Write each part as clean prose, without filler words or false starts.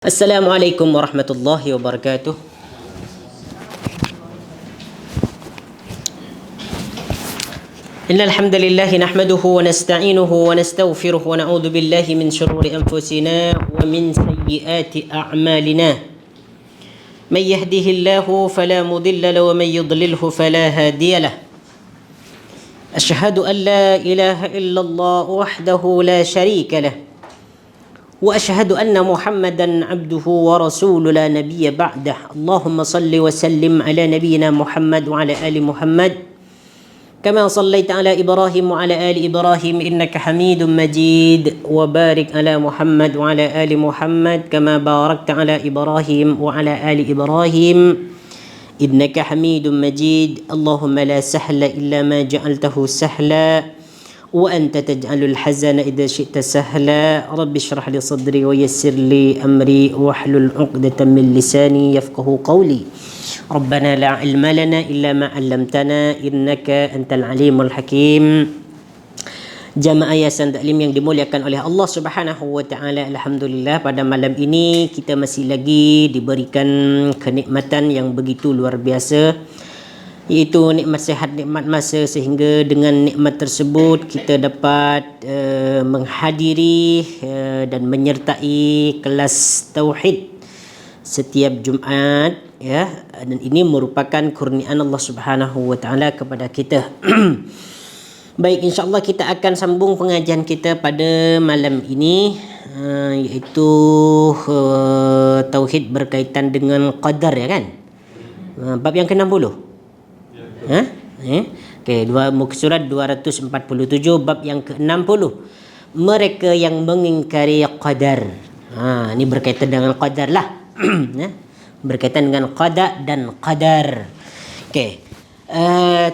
Assalamualaikum warahmatullahi wabarakatuh. Innal hamdalillah nahmaduhu wa nasta'inuhu wa nastaghfiruh wa na'udzu billahi min shururi anfusina wa min sayyiati a'malina. Man yahdihillahu fala mudilla lahu wa man yudlilhu fala hadiya lahu. Ashhadu an la ilaha illallah wahdahu la syarika lahu. وأشهد أن محمدا عبده ورسوله لا نبي بعده اللهم صل وسلم على نبينا محمد وعلى آل محمد كما صليت على إبراهيم وعلى آل إبراهيم إنك حميد مجيد وبارك على محمد وعلى آل محمد كما باركت على إبراهيم وعلى آل إبراهيم إنك حميد مجيد اللهم لا سهل إلا ما جعلته سهلا وأنت تجعل الحزن إذا شئت سهلا رب اشرح لي صدري ويسر لي أمري واحلل عقدة من لساني يفقه قولي ربنا لا علم لنا إلا ما علمتنا إنك أنت العليم الحكيم. Jamaah Yayasan Taklim yang dimuliakan oleh Allah Subhanahu wa taala, alhamdulillah pada malam ini kita masih lagi diberikan kenikmatan yang begitu luar biasa, iaitu nikmat sehat, nikmat masa, sehingga dengan nikmat tersebut kita dapat menghadiri dan menyertai kelas tauhid setiap Jumaat, ya, dan ini merupakan kurniaan Allah Subhanahu wa taala kepada kita. Baik, insya-Allah kita akan sambung pengajian kita pada malam ini, iaitu tauhid berkaitan dengan qadar, ya kan? Bab yang ke-60. Okey, muka surat 247 bab yang ke-60. Mereka yang mengingkari qadar. Ini berkaitan dengan qadar lah. Berkaitan dengan qada dan qadar. Okey.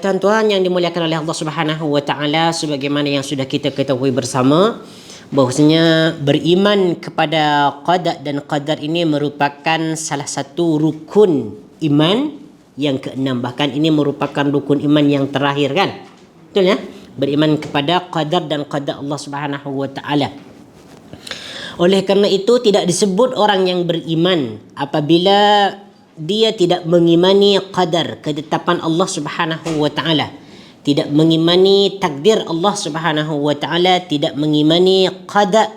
Tuan-tuan yang dimuliakan oleh Allah Subhanahu wa taala, sebagaimana yang sudah kita ketahui bersama, bahwasanya beriman kepada qada dan qadar ini merupakan salah satu rukun iman yang ke-6, bahkan ini merupakan rukun iman yang terakhir, kan? Betul, ya? Beriman kepada qadar dan qada Allah Subhanahu wa taala. Oleh kerana itu tidak disebut orang yang beriman apabila dia tidak mengimani qadar, ketetapan Allah Subhanahu wa taala, tidak mengimani takdir Allah Subhanahu wa taala, tidak mengimani qada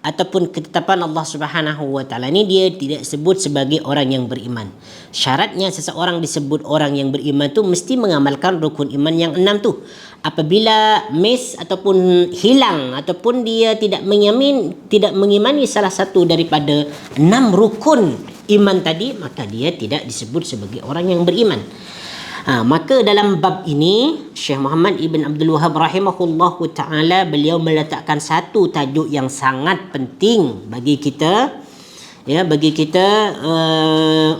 ataupun ketetapan Allah Subhanahu wa taala. Ini dia tidak sebut sebagai orang yang beriman. Syaratnya seseorang disebut orang yang beriman tu mesti mengamalkan rukun iman yang 6 tu. Apabila miss ataupun hilang ataupun dia tidak mengimani salah satu daripada 6 rukun iman tadi, maka dia tidak disebut sebagai orang yang beriman. Maka dalam bab ini Syekh Muhammad Ibn Abdul Wahhab rahimahullahu ta'ala, beliau meletakkan satu tajuk yang sangat penting bagi kita, ya, bagi kita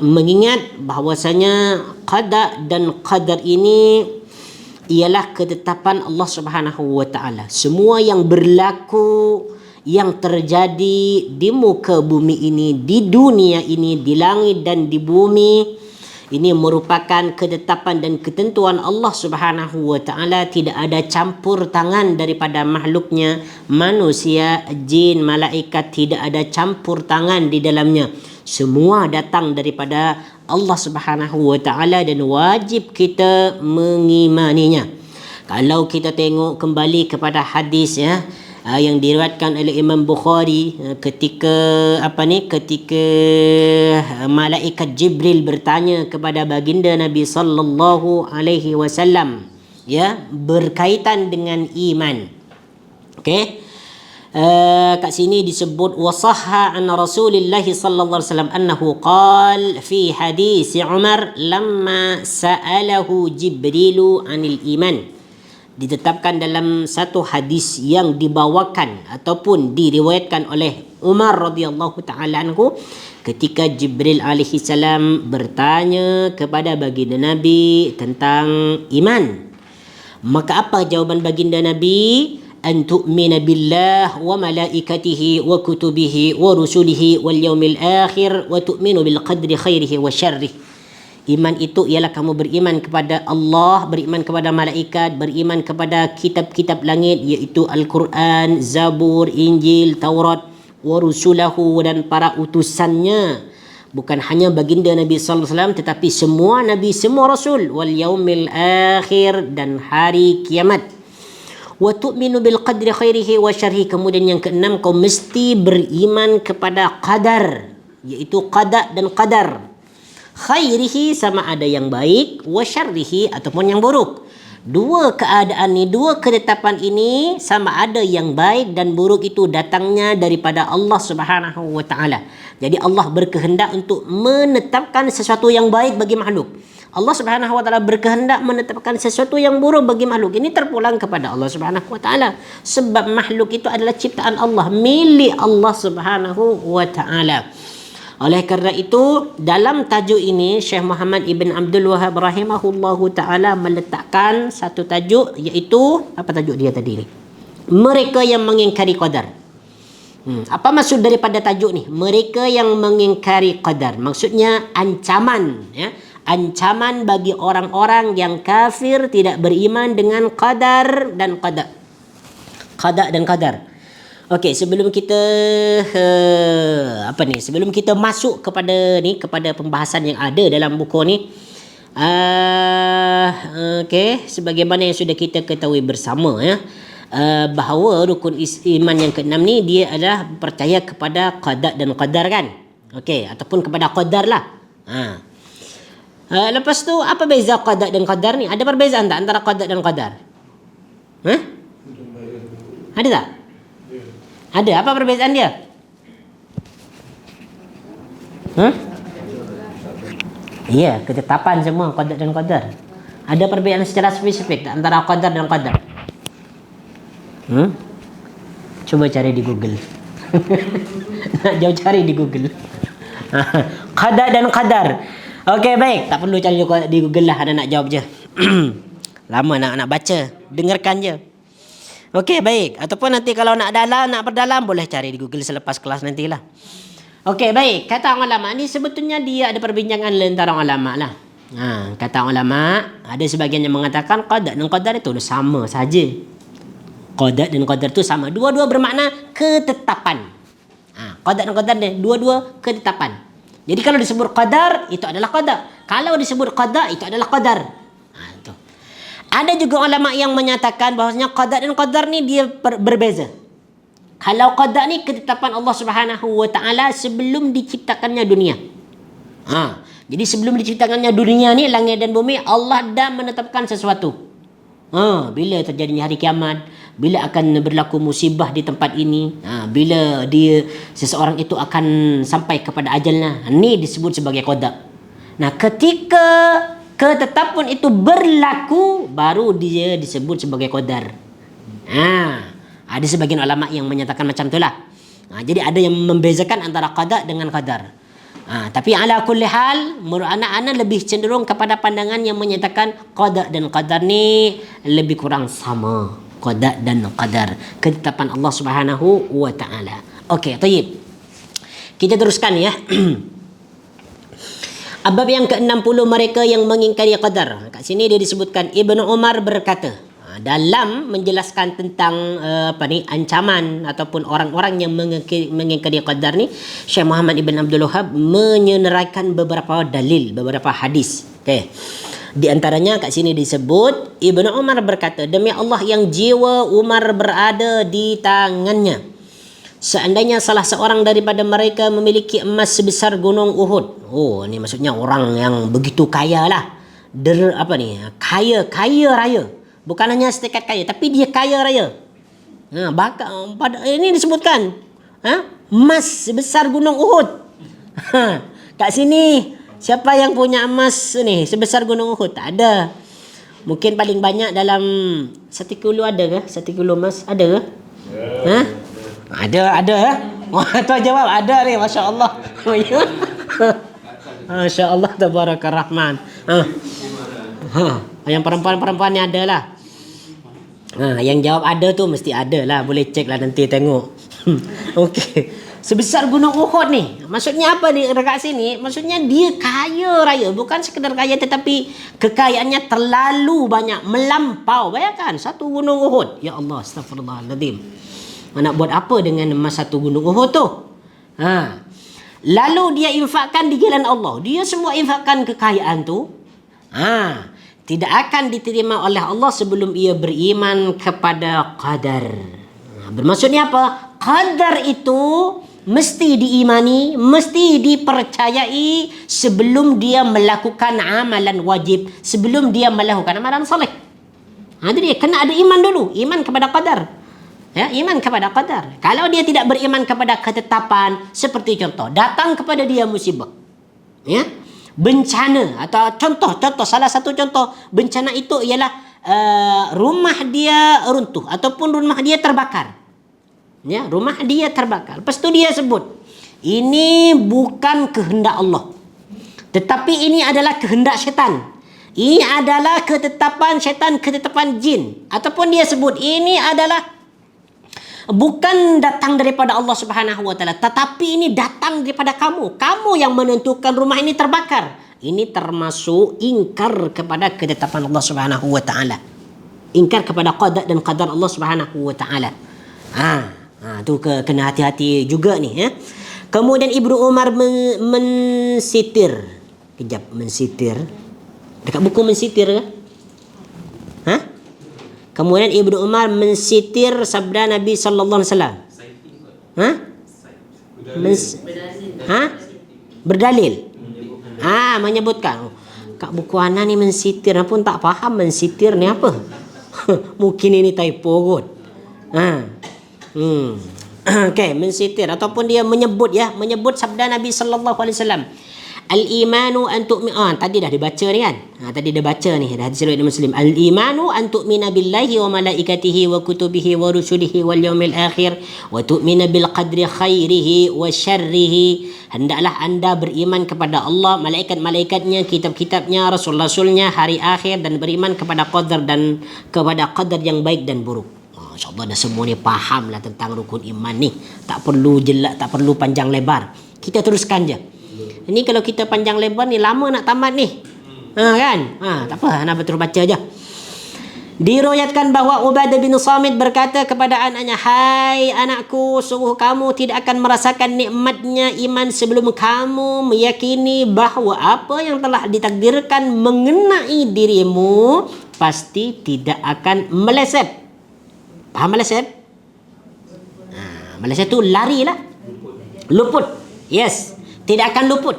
mengingat bahwasanya qada dan qadar ini ialah ketetapan Allah Subhanahu wa taala. Semua yang berlaku, yang terjadi di muka bumi ini, di dunia ini, di langit dan di bumi, ini merupakan ketetapan dan ketentuan Allah Subhanahu wa taala. Tidak ada campur tangan daripada makhluknya, manusia, jin, malaikat, tidak ada campur tangan di dalamnya. Semua datang daripada Allah Subhanahu wa taala dan wajib kita mengimaninya. Kalau kita tengok kembali kepada hadis, ya, yang diriwayatkan oleh Imam Bukhari, ketika malaikat Jibril bertanya kepada baginda Nabi sallallahu alaihi wasallam, ya, berkaitan dengan iman. Okey. Kat sini disebut wasahha an Rasulillah sallallahu alaihi wasallam annahu qala fi hadis Umar lamma sa'alahu Jibrilu anil iman. Ditetapkan dalam satu hadis yang dibawakan ataupun diriwayatkan oleh Umar radhiyallahu taala anhu, ketika Jibril alaihi salam bertanya kepada baginda Nabi tentang iman. Maka apa jawaban baginda Nabi? An tu'mina billah wa malaikatihi wa kutubihi wa rusulihi wal yaumil akhir wa tu'minu bil qadri khairihi wa syarrihi. Iman itu ialah kamu beriman kepada Allah, beriman kepada malaikat, beriman kepada kitab-kitab langit, iaitu Al-Quran, Zabur, Injil, Taurat, wa rusulahu, dan para utusannya. Bukan hanya baginda Nabi sallallahu alaihi wasallam, tetapi semua nabi, semua rasul, wal yaumil akhir, dan hari kiamat. Wa tu'minu bil qadri khairihi wa syarrihi. Kemudian yang keenam, kau mesti beriman kepada qadar, iaitu qada dan qadar. Khairihi sama ada yang baik, wa syarrihi ataupun yang buruk. Dua keadaan ni, dua ketetapan ini sama ada yang baik dan buruk itu datangnya daripada Allah Subhanahu wa taala. Jadi Allah berkehendak untuk menetapkan sesuatu yang baik bagi makhluk. Allah Subhanahu wa taala berkehendak menetapkan sesuatu yang buruk bagi makhluk. Ini terpulang kepada Allah Subhanahu wa taala. Sebab makhluk itu adalah ciptaan Allah, milik Allah Subhanahu wa taala. Oleh kerana itu, dalam tajuk ini Syekh Muhammad Ibn Abdul Wahhab rahimahullahu ta'ala meletakkan satu tajuk, iaitu, apa tajuk dia tadi ni? Mereka yang mengingkari qadar. Apa maksud daripada tajuk ni? Mereka yang mengingkari qadar. Maksudnya ancaman, ya. Ancaman bagi orang-orang yang kafir, tidak beriman dengan qadar dan qadar. Qada dan qadar. Okey, sebelum kita sebelum kita masuk kepada pembahasan yang ada dalam buku ni, okey, sebagaimana yang sudah kita ketahui bersama, ya, bahawa rukun iman yang keenam ni dia adalah percaya kepada qada dan qadar, kan? Okey, ataupun kepada qadar lah. Lepas tu, apa beza qada dan qadar ni? Ada perbezaan tak antara qada dan qadar? Ada tak? Ada. Apa perbezaan dia? Ya, ketetapan semua qada dan qadar. Ada perbezaan secara spesifik antara qadar dan qadar. Cuba cari di Google. Nak jauh cari di Google. Qada dan qadar. Okey, baik. Tak perlu cari di Google lah. Ada nak jawab je. Lama nak baca. Dengarkan je. Okey, baik. Ataupun nanti kalau nak perdalam, boleh cari di Google selepas kelas nantilah. Okey, baik. Kata ulama ni sebetulnya dia ada perbincangan antara ulama lah. Kata ulama, ada sebagian yang mengatakan qada dan qadar itu sama saja. Qada dan qadar itu sama. Dua-dua bermakna ketetapan. Qada dan qadar ni dua-dua ketetapan. Jadi kalau disebut qadar, itu adalah qada. Kalau disebut qada, itu adalah qadar. Itu. Ada juga ulama yang menyatakan bahawasanya qada dan qadar ni dia berbeza. Kalau qada ni ketetapan Allah Subhanahu wa taala sebelum diciptakannya dunia. Jadi sebelum diciptakannya dunia ni, langit dan bumi, Allah dah menetapkan sesuatu. Bila terjadinya hari kiamat, bila akan berlaku musibah di tempat ini, bila seseorang itu akan sampai kepada ajalnya, ni disebut sebagai qada. Nah, ketika ketetapan itu berlaku, baru dia disebut sebagai qadar. Ada sebagian ulama yang menyatakan macam itulah. Jadi ada yang membezakan antara qada dengan qadar. Tapi ala kulli hal, anak-anak lebih cenderung kepada pandangan yang menyatakan qada dan qadar ni lebih kurang sama. Qada dan qadar, ketetapan Allah Subhanahu wa taala. Okey, tayyib. Kita teruskan, ya. Bab yang ke-60, mereka yang mengingkari qadar. Kat sini dia disebutkan Ibnu Umar berkata, dalam menjelaskan tentang ancaman ataupun orang-orang yang mengingkari qadar ni, Syekh Muhammad Ibn Abdul Wahhab menyenaraikan beberapa dalil, beberapa hadis. Okey. Di antaranya kat sini disebut Ibnu Umar berkata, demi Allah yang jiwa Umar berada di tangannya, seandainya salah seorang daripada mereka memiliki emas sebesar gunung Uhud. Ni maksudnya orang yang begitu kaya lah. Kaya raya. Bukan hanya setakat kaya, tapi dia kaya raya. Ini disebutkan emas sebesar gunung Uhud. Kat sini, siapa yang punya emas ni sebesar gunung Uhud? Tak ada. Mungkin paling banyak dalam 1 kilo ada ke? 1 kilo emas ada ke? Ada. Tuan jawab ada ni, Masya Allah. Masya Allah, Tabarakar Rahman. Yang perempuan-perempuan ni ada lah. Yang jawab ada tu mesti ada lah. Boleh cek lah nanti tengok. Okey. Sebesar gunung Uhud ni. Maksudnya apa ni dekat sini? Maksudnya dia kaya raya. Bukan sekadar kaya, tetapi kekayaannya terlalu banyak, melampau. Bayangkan satu gunung Uhud. Ya Allah, astagfirullahaladzim. Nak buat apa dengan emas satu gunung Uhud tu? Lalu dia infakkan di jalan Allah. Dia semua infakkan kekayaan tu. Tidak akan diterima oleh Allah sebelum ia beriman kepada qadar. Bermaksudnya apa? Qadar itu mesti diimani, mesti dipercayai sebelum dia melakukan amalan wajib, sebelum dia melakukan amalan soleh. Jadi kena ada iman dulu, iman kepada qadar. Ya, iman kepada qadar. Kalau dia tidak beriman kepada ketetapan, seperti contoh, datang kepada dia musibah. Ya. Bencana atau contoh salah satu contoh bencana itu ialah rumah dia runtuh ataupun rumah dia terbakar. Ya, rumah dia terbakar. Lepas tu dia sebut, ini bukan kehendak Allah, tetapi ini adalah kehendak syaitan. Ini adalah ketetapan syaitan, ketetapan jin. Ataupun dia sebut, ini adalah bukan datang daripada Allah Subhanahu wa taala, tetapi ini datang daripada kamu. Kamu yang menentukan rumah ini terbakar. Ini termasuk ingkar kepada ketetapan Allah Subhanahu wa taala. Ingkar kepada qada dan qadar Allah Subhanahu wa taala. Tu kena hati-hati juga ni, ya. Kemudian Ibnu Umar mensitir. Kejap, mensitir. Dekat buku mensitir ke? Kemudian Ibnu Umar mensitir sabda Nabi sallallahu alaihi wasallam. Berdalil. Menyebutkan. Kat buku ana ni mensitir, pun tak faham mensitir ni apa. Mungkin ini typo kot. Okey, mensitir ataupun dia menyebut sabda Nabi sallallahu alaihi wasallam. Al-imanu an tu'mina. Tadi dah dibaca ni kan? Tadi dah baca ni, dah hadis riwayat Muslim. Al-imanu an tu'mina billahi wa malaikatihi wa kutubihi wa rusulihi wal yawmil akhir wa tu'mina bil qadri khairihi wa syarrihi. Hendaklah anda beriman kepada Allah, malaikat-malaikatnya, kitab-kitabnya, rasul-rasulnya, hari akhir, dan beriman kepada qadar dan kepada qadar yang baik dan buruk. InsyaAllah dah semua ni faham lah tentang rukun iman ni. Tak perlu jelak, tak perlu panjang lebar. Kita teruskan je. Ini kalau kita panjang lebar ni lama nak tamat ni. Kan? Tak apa, nak terus baca aja. Diriwayatkan bahawa Ubadah bin Samit berkata kepada anaknya, "Hai anakku, sungguh kamu tidak akan merasakan nikmatnya iman sebelum kamu meyakini bahawa apa yang telah ditakdirkan mengenai dirimu pasti tidak akan meleset." Faham meleset? Meleset tu lari lah. Luput. Yes. Tidak akan luput.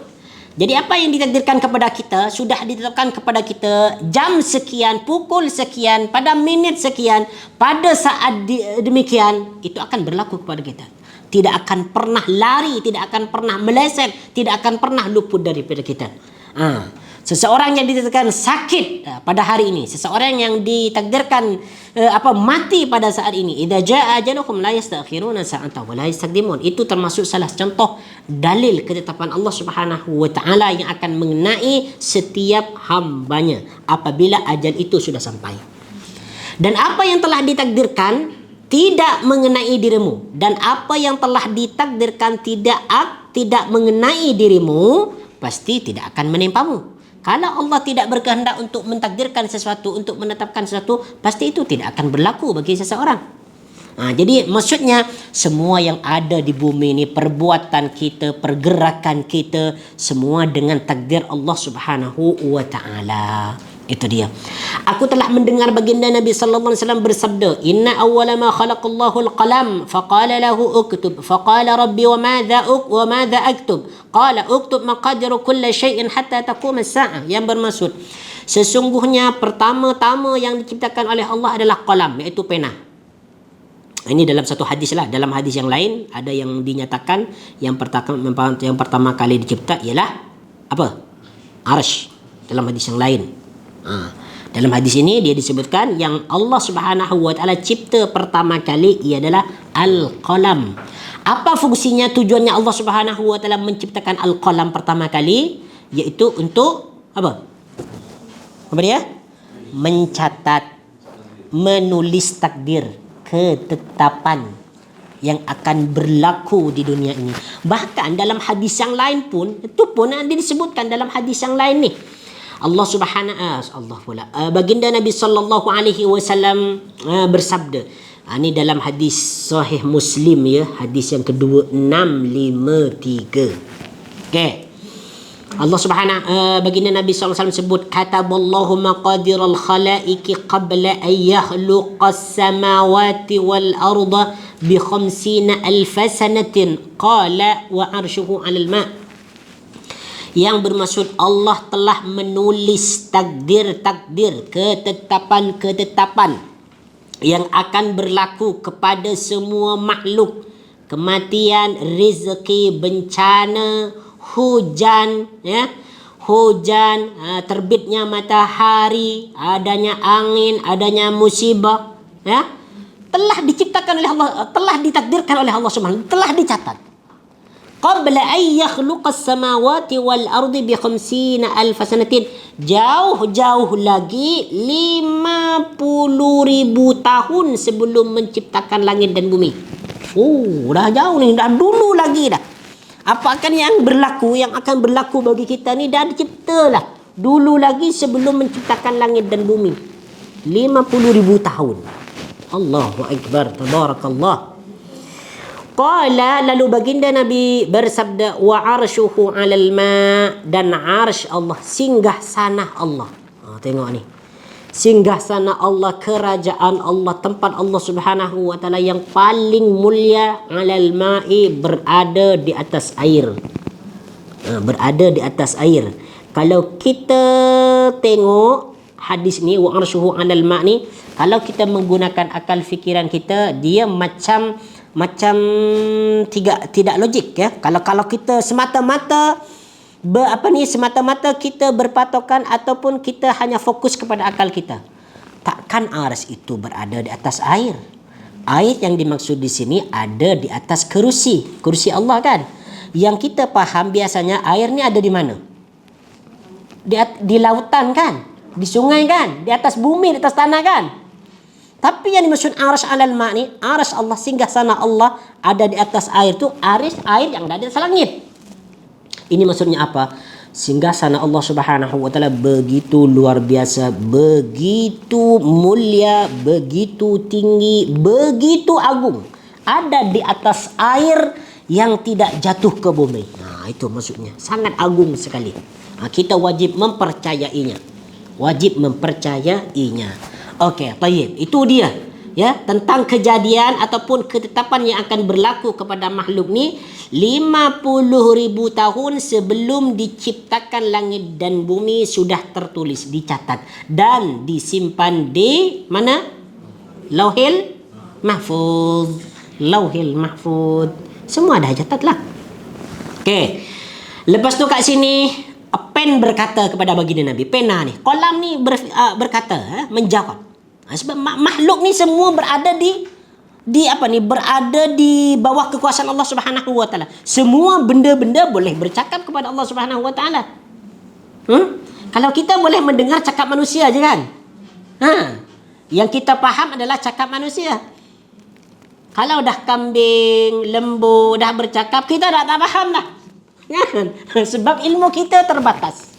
Jadi apa yang ditakdirkan kepada kita, sudah ditetapkan kepada kita jam sekian, pukul sekian, pada minit sekian, pada saat demikian, itu akan berlaku kepada kita. Tidak akan pernah lari, tidak akan pernah meleset, tidak akan pernah luput daripada kita. Seseorang yang ditakdirkan sakit pada hari ini, seseorang yang ditakdirkan mati pada saat ini, idza jaa ajaluhum la yastakhiruna sa'atan wa la yastaqdimun. Itu termasuk salah contoh dalil ketetapan Allah Subhanahu wa taala yang akan mengenai setiap hambanya apabila ajal itu sudah sampai. Dan apa yang telah ditakdirkan tidak mengenai dirimu, dan apa yang telah ditakdirkan tidak mengenai dirimu pasti tidak akan menimpamu. Kalau Allah tidak berkehendak untuk mentakdirkan sesuatu, untuk menetapkan sesuatu, pasti itu tidak akan berlaku bagi seseorang. Jadi maksudnya semua yang ada di bumi ini, perbuatan kita, pergerakan kita, semua dengan takdir Allah Subhanahu wa taala. Itu dia. Aku telah mendengar baginda Nabi sallallahu alaihi wasallam bersabda, "Inna awwala ma khalaqallahu al-qalam, faqala lahu uktub, faqala rabbi wa madha aktub? Qala uktub maqadiru kulli shay'in hatta taqum as-sa'ah." Yang bermaksud, sesungguhnya pertama-tama yang diciptakan oleh Allah adalah qalam, iaitu pena. Ini dalam satu hadis lah. Dalam hadis yang lain ada yang dinyatakan yang pertama kali dicipta ialah apa? Arsy. Dalam hadis yang lain. Dalam hadis ini dia disebutkan yang Allah Subhanahu wa taala cipta pertama kali ia adalah al-qalam. Apa fungsinya, tujuannya Allah Subhanahu wa taala menciptakan al-qalam pertama kali? Iaitu untuk apa? Apa dia? Mencatat, menulis takdir, ketetapan yang akan berlaku di dunia ini. Bahkan dalam hadis yang lain pun, itu pun ada disebutkan dalam hadis yang lain ni. baginda Nabi sallallahu alaihi wasallam bersabda, Ini dalam hadis sahih Muslim ya, hadis yang kedua 653. Okey. Allah Subhanahu baginda Nabi SAW sebut kataballahu maqadiral khalaiqi qabla an yakhluqas samawati wal arda bi 50 alf sanatin qala wa arshuhu 'alal ma'. Yang bermaksud Allah telah menulis takdir-takdir, ketetapan-ketetapan yang akan berlaku kepada semua makhluk. Kematian, rezeki, bencana, hujan, ya, hujan, terbitnya matahari, adanya angin, adanya musibah, ya, telah diciptakan oleh Allah, telah ditakdirkan oleh Allah Subhanahu, telah dicatat. Qabla an yakhluqas samawati wal ardi bi 50 alf sanatin, jauh-jauh lagi 50.000 tahun sebelum menciptakan langit dan bumi. Oh, dah jauh ni, dah dulu lagi dah. Apa akan yang berlaku, yang akan berlaku bagi kita ni dah diciptalah dulu lagi sebelum menciptakan langit dan bumi. 50.000 tahun. Allahu akbar, tabarakallah. Qala, lalu baginda Nabi bersabda, wa arshuhu 'alal ma', dan arsh Allah, singgah sana Allah. Tengok ni. Singgah sana Allah, kerajaan Allah, tempat Allah Subhanahu wa taala yang paling mulia, 'alal ma'i, berada di atas air. Berada di atas air. Kalau kita tengok hadis ni wa arshuhu 'alal ma' ni, kalau kita menggunakan akal fikiran kita, dia macam tidak logik ya. Kalau kita semata-mata semata-mata kita berpatokan ataupun kita hanya fokus kepada akal kita, takkan arsy itu berada di atas air. Air yang dimaksud di sini ada di atas kerusi Allah kan. Yang kita faham biasanya air ni ada di mana? Di lautan kan, di sungai kan, di atas bumi, di atas tanah kan. Tapi yang dimaksud arsy 'alal ma' ni, arsy Allah, singgah sana Allah ada di atas air tu, air yang ada di atas langit. Ini maksudnya apa? Singgah sana Allah Subhanahu wa taala begitu luar biasa, begitu mulia, begitu tinggi, begitu agung. Ada di atas air yang tidak jatuh ke bumi. Itu maksudnya. Sangat agung sekali. Kita wajib mempercayainya. Wajib mempercayainya. Okey, tayyib. Itu dia. Ya, tentang kejadian ataupun ketetapan yang akan berlaku kepada makhluk ni 50.000 tahun sebelum diciptakan langit dan bumi sudah tertulis, dicatat dan disimpan di mana? Lauhil Mahfuz. Lauhil Mahfuz. Semua dah catatlah. Okey. Lepas tu kat sini pen berkata kepada baginda Nabi, pena ni, kolam ni berkata, menjawab. Sebab makhluk ni semua berada berada di bawah kekuasaan Allah Subhanahu wa taala. Semua benda-benda boleh bercakap kepada Allah Subhanahu wa taala. Kalau kita boleh mendengar cakap manusia je kan? Yang kita faham adalah cakap manusia. Kalau dah kambing, lembu dah bercakap, kita dah tak faham dah. Kan? Sebab ilmu kita terbatas.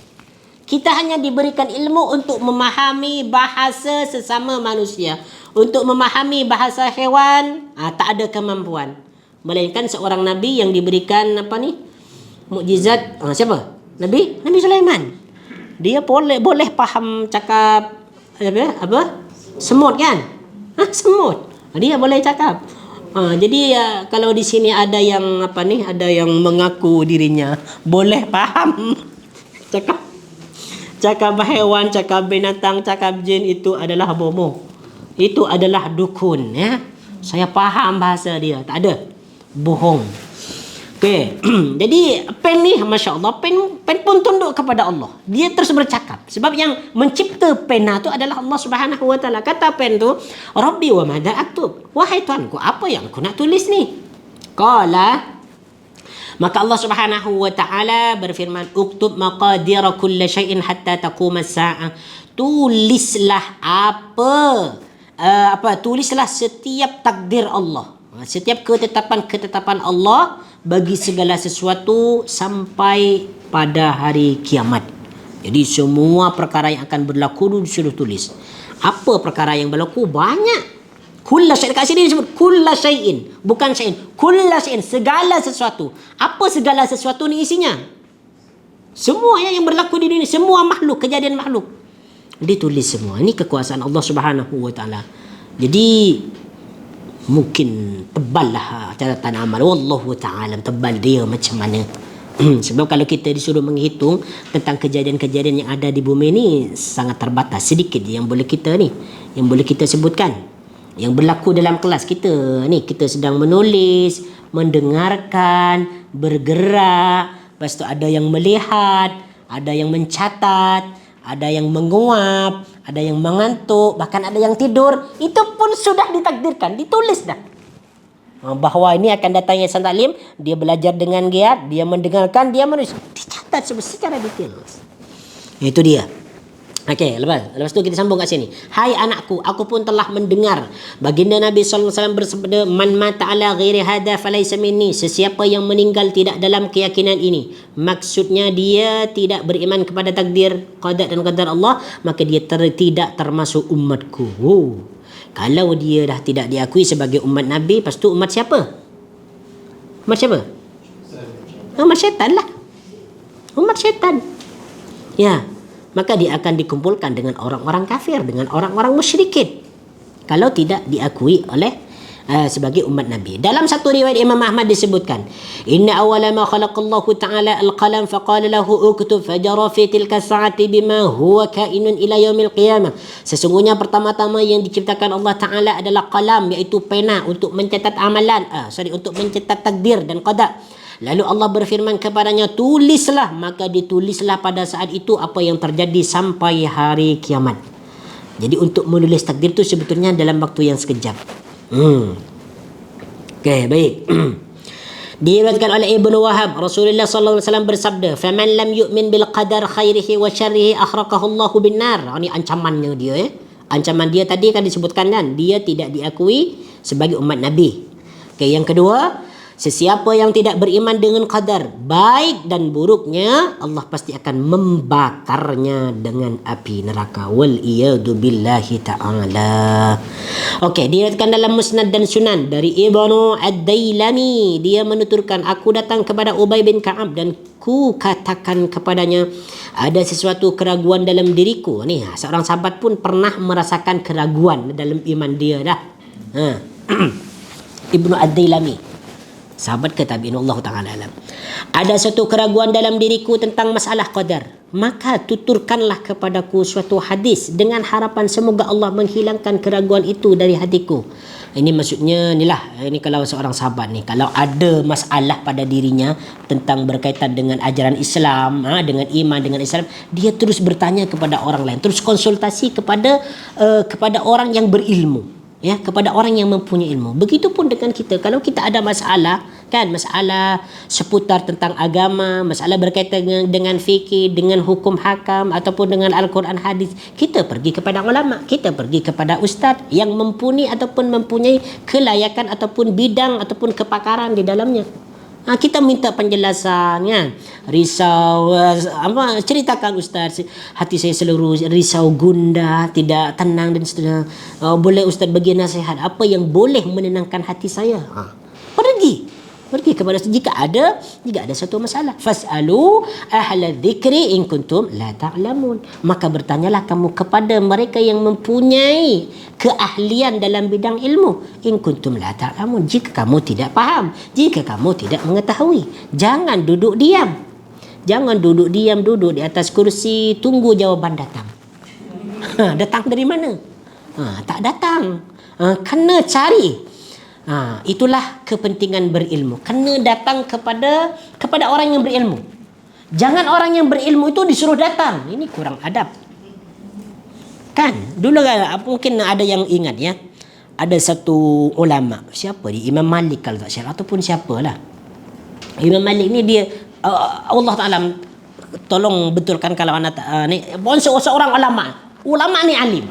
Kita hanya diberikan ilmu untuk memahami bahasa sesama manusia. Untuk memahami bahasa hewan, tak ada kemampuan. Melainkan seorang Nabi yang diberikan mukjizat. Siapa? Nabi Sulaiman. Dia boleh faham cakap semut kan? Semut. Dia boleh cakap. Jadi kalau di sini ada yang ada yang mengaku dirinya boleh faham cakap hewan, cakap binatang, cakap jin, itu adalah bomoh. Itu adalah dukun ya. Saya faham bahasa dia. Tak ada. Bohong. Okey. Jadi pen ni masya-Allah, pen pun tunduk kepada Allah. Dia terus bercakap. Sebab yang mencipta pena tu adalah Allah Subhanahu wa taala. Kata pen tu, "Rabbi wa madza aktub?" Wahai Tuanku, apa yang aku nak tulis ni? Qala, maka Allah Subhanahu wa taala berfirman, "Uktub maqadira kulli syai'in hatta taquma as-sa'ah." Tulislah tulislah setiap takdir Allah. Setiap ketetapan Allah bagi segala sesuatu sampai pada hari kiamat. Jadi semua perkara yang akan berlaku disuruh tulis. Apa perkara yang berlaku? Banyak. Kulla syai', kat sini disebut kulla syai'in, bukan syai'in. Kulla syai'in, segala sesuatu. Apa segala sesuatu ni isinya? Semua yang berlaku di dunia, semua makhluk, kejadian makhluk. Ditulis semua. Ini kekuasaan Allah Subhanahu wa taala. Jadi mungkin tebal lah catatan amal. Wallahu ta'ala, tebal dia macam mana. Sebab kalau kita disuruh menghitung tentang kejadian-kejadian yang ada di bumi ni, sangat terbatas. Sedikit yang boleh kita ni, yang boleh kita sebutkan. Yang berlaku dalam kelas kita ni, kita sedang menulis, mendengarkan, bergerak. Lepas tu ada yang melihat, ada yang mencatat, ada yang menguap, ada yang mengantuk, bahkan ada yang tidur. Itu pun sudah ditakdirkan, ditulis dah. Bahawa ini akan datang Yayasan Taklim, dia belajar dengan giat, dia mendengarkan, dia menulis. Dicatat secara detail. Itu dia. Okey, lepas tu kita sambung kat sini. Hai anakku, aku pun telah mendengar baginda Nabi sallallahu alaihi wasallam bersabda, man mata ala ghairi hada falaysa minni. Sesiapa yang meninggal tidak dalam keyakinan ini, maksudnya dia tidak beriman kepada takdir, qada dan qadar Allah, maka dia tidak termasuk umatku. Kalau dia dah tidak diakui sebagai umat Nabi, lepas tu umat siapa? Umat siapa? Umat syaitan lah. Umat syaitan. Ya. Maka dia akan dikumpulkan dengan orang-orang kafir, dengan orang-orang musyrikin. Kalau tidak diakui oleh sebagai umat Nabi. Dalam satu riwayat Imam Ahmad disebutkan, inna awwala ma khalaqallahu ta'ala al-qalam faqala lahu uktub fajara fi tilka sa'ati bima huwa kainun ila yaumil qiyamah. Sesungguhnya pertama-tama yang diciptakan Allah Ta'ala adalah qalam, iaitu pena untuk mencatat amalan, untuk mencatat takdir dan qada. Lalu Allah berfirman kepadanya, tulislah. Maka ditulislah pada saat itu apa yang terjadi sampai hari kiamat. Jadi untuk menulis takdir itu sebetulnya dalam waktu yang sekejap. Okey, baik. Diriwayatkan oleh Ibnu Wahab, Rasulullah sallallahu alaihi wasallam bersabda, "Faman lam yu'min bil qadar khairihi wa syarrihi akhraqahu Allahu bin nar." Ini ancamannya dia, Ancaman dia tadi kan disebutkan kan, dia tidak diakui sebagai umat Nabi. Okey, yang kedua, sesiapa yang tidak beriman dengan qadar, baik dan buruknya, Allah pasti akan membakarnya dengan api neraka. Wal iyadu billahi ta'ala. Okey, diriwayatkan dalam Musnad dan Sunan dari Ibnu Ad-Dailami, dia menuturkan, aku datang kepada Ubay bin Ka'ab dan ku katakan kepadanya, ada sesuatu keraguan dalam diriku. Ni seorang sahabat pun pernah merasakan keraguan dalam iman dia dah. Ibnu Ad-Dailami, sahabat ke tabi'in, Allah Ta'ala alam. Ada satu keraguan dalam diriku tentang masalah qadar. Maka tuturkanlah kepadaku suatu hadis dengan harapan semoga Allah menghilangkan keraguan itu dari hatiku. Ini maksudnya inilah, ini kalau seorang sahabat ni, kalau ada masalah pada dirinya tentang berkaitan dengan ajaran Islam, dengan iman, dengan Islam, dia terus bertanya kepada orang lain, terus konsultasi kepada orang yang berilmu. Ya, kepada orang yang mempunyai ilmu. Begitupun dengan kita, kalau kita ada masalah, kan, masalah seputar tentang agama, masalah berkaitan dengan fikih, dengan hukum hakam ataupun dengan Al-Quran hadis, kita pergi kepada ulama, kita pergi kepada ustaz yang mempunyai kelayakan ataupun bidang ataupun kepakaran di dalamnya. Kita minta penjelasan, kan, risau, ceritakan ustaz, hati saya selalu risau, gundah, tidak tenang dan seterusnya. Boleh ustaz bagi nasihat apa yang boleh menenangkan hati saya? Pergi kepada jika ada satu masalah, fasalu ahla dzikri in kuntum la ta'lamun. Maka bertanyalah kamu kepada mereka yang mempunyai keahlian dalam bidang ilmu, in kuntum la ta'lamun, jika kamu tidak faham, jika kamu tidak mengetahui. Jangan duduk diam duduk di atas kursi tunggu jawaban datang. Datang dari mana? Tak datang. Kena cari. Itulah kepentingan berilmu. Kena datang kepada orang yang berilmu. Jangan orang yang berilmu itu disuruh datang. Ini kurang adab. Kan? Dulu mungkin ada yang ingat, ya. Ada satu ulama, siapa dia? Imam Malik kalau tak silap, ataupun siapalah. Imam Malik ni dia Allah Ta'ala tolong betulkan kalau anak ni seorang ulama. Ulama ni alim.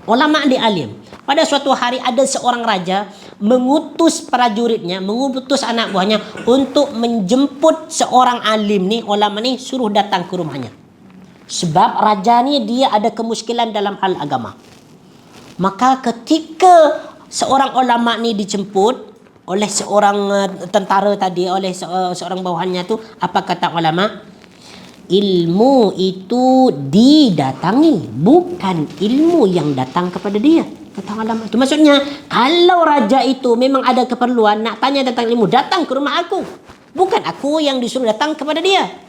Ulama ni alim. Pada suatu hari ada seorang raja mengutus prajuritnya, mengutus anak buahnya untuk menjemput seorang alim ni, ulama ni, suruh datang ke rumahnya. Sebab raja ni dia ada kemuskilan dalam hal agama. Maka ketika seorang ulama ni dijemput oleh seorang tentara tadi, oleh seorang bawahannya tu, apa kata ulama? Ilmu itu didatangi, bukan ilmu yang datang kepada dia. Kata ulama itu maksudnya, kalau raja itu memang ada keperluan nak tanya tentang ilmu, datang ke rumah aku, bukan aku yang disuruh datang kepada dia.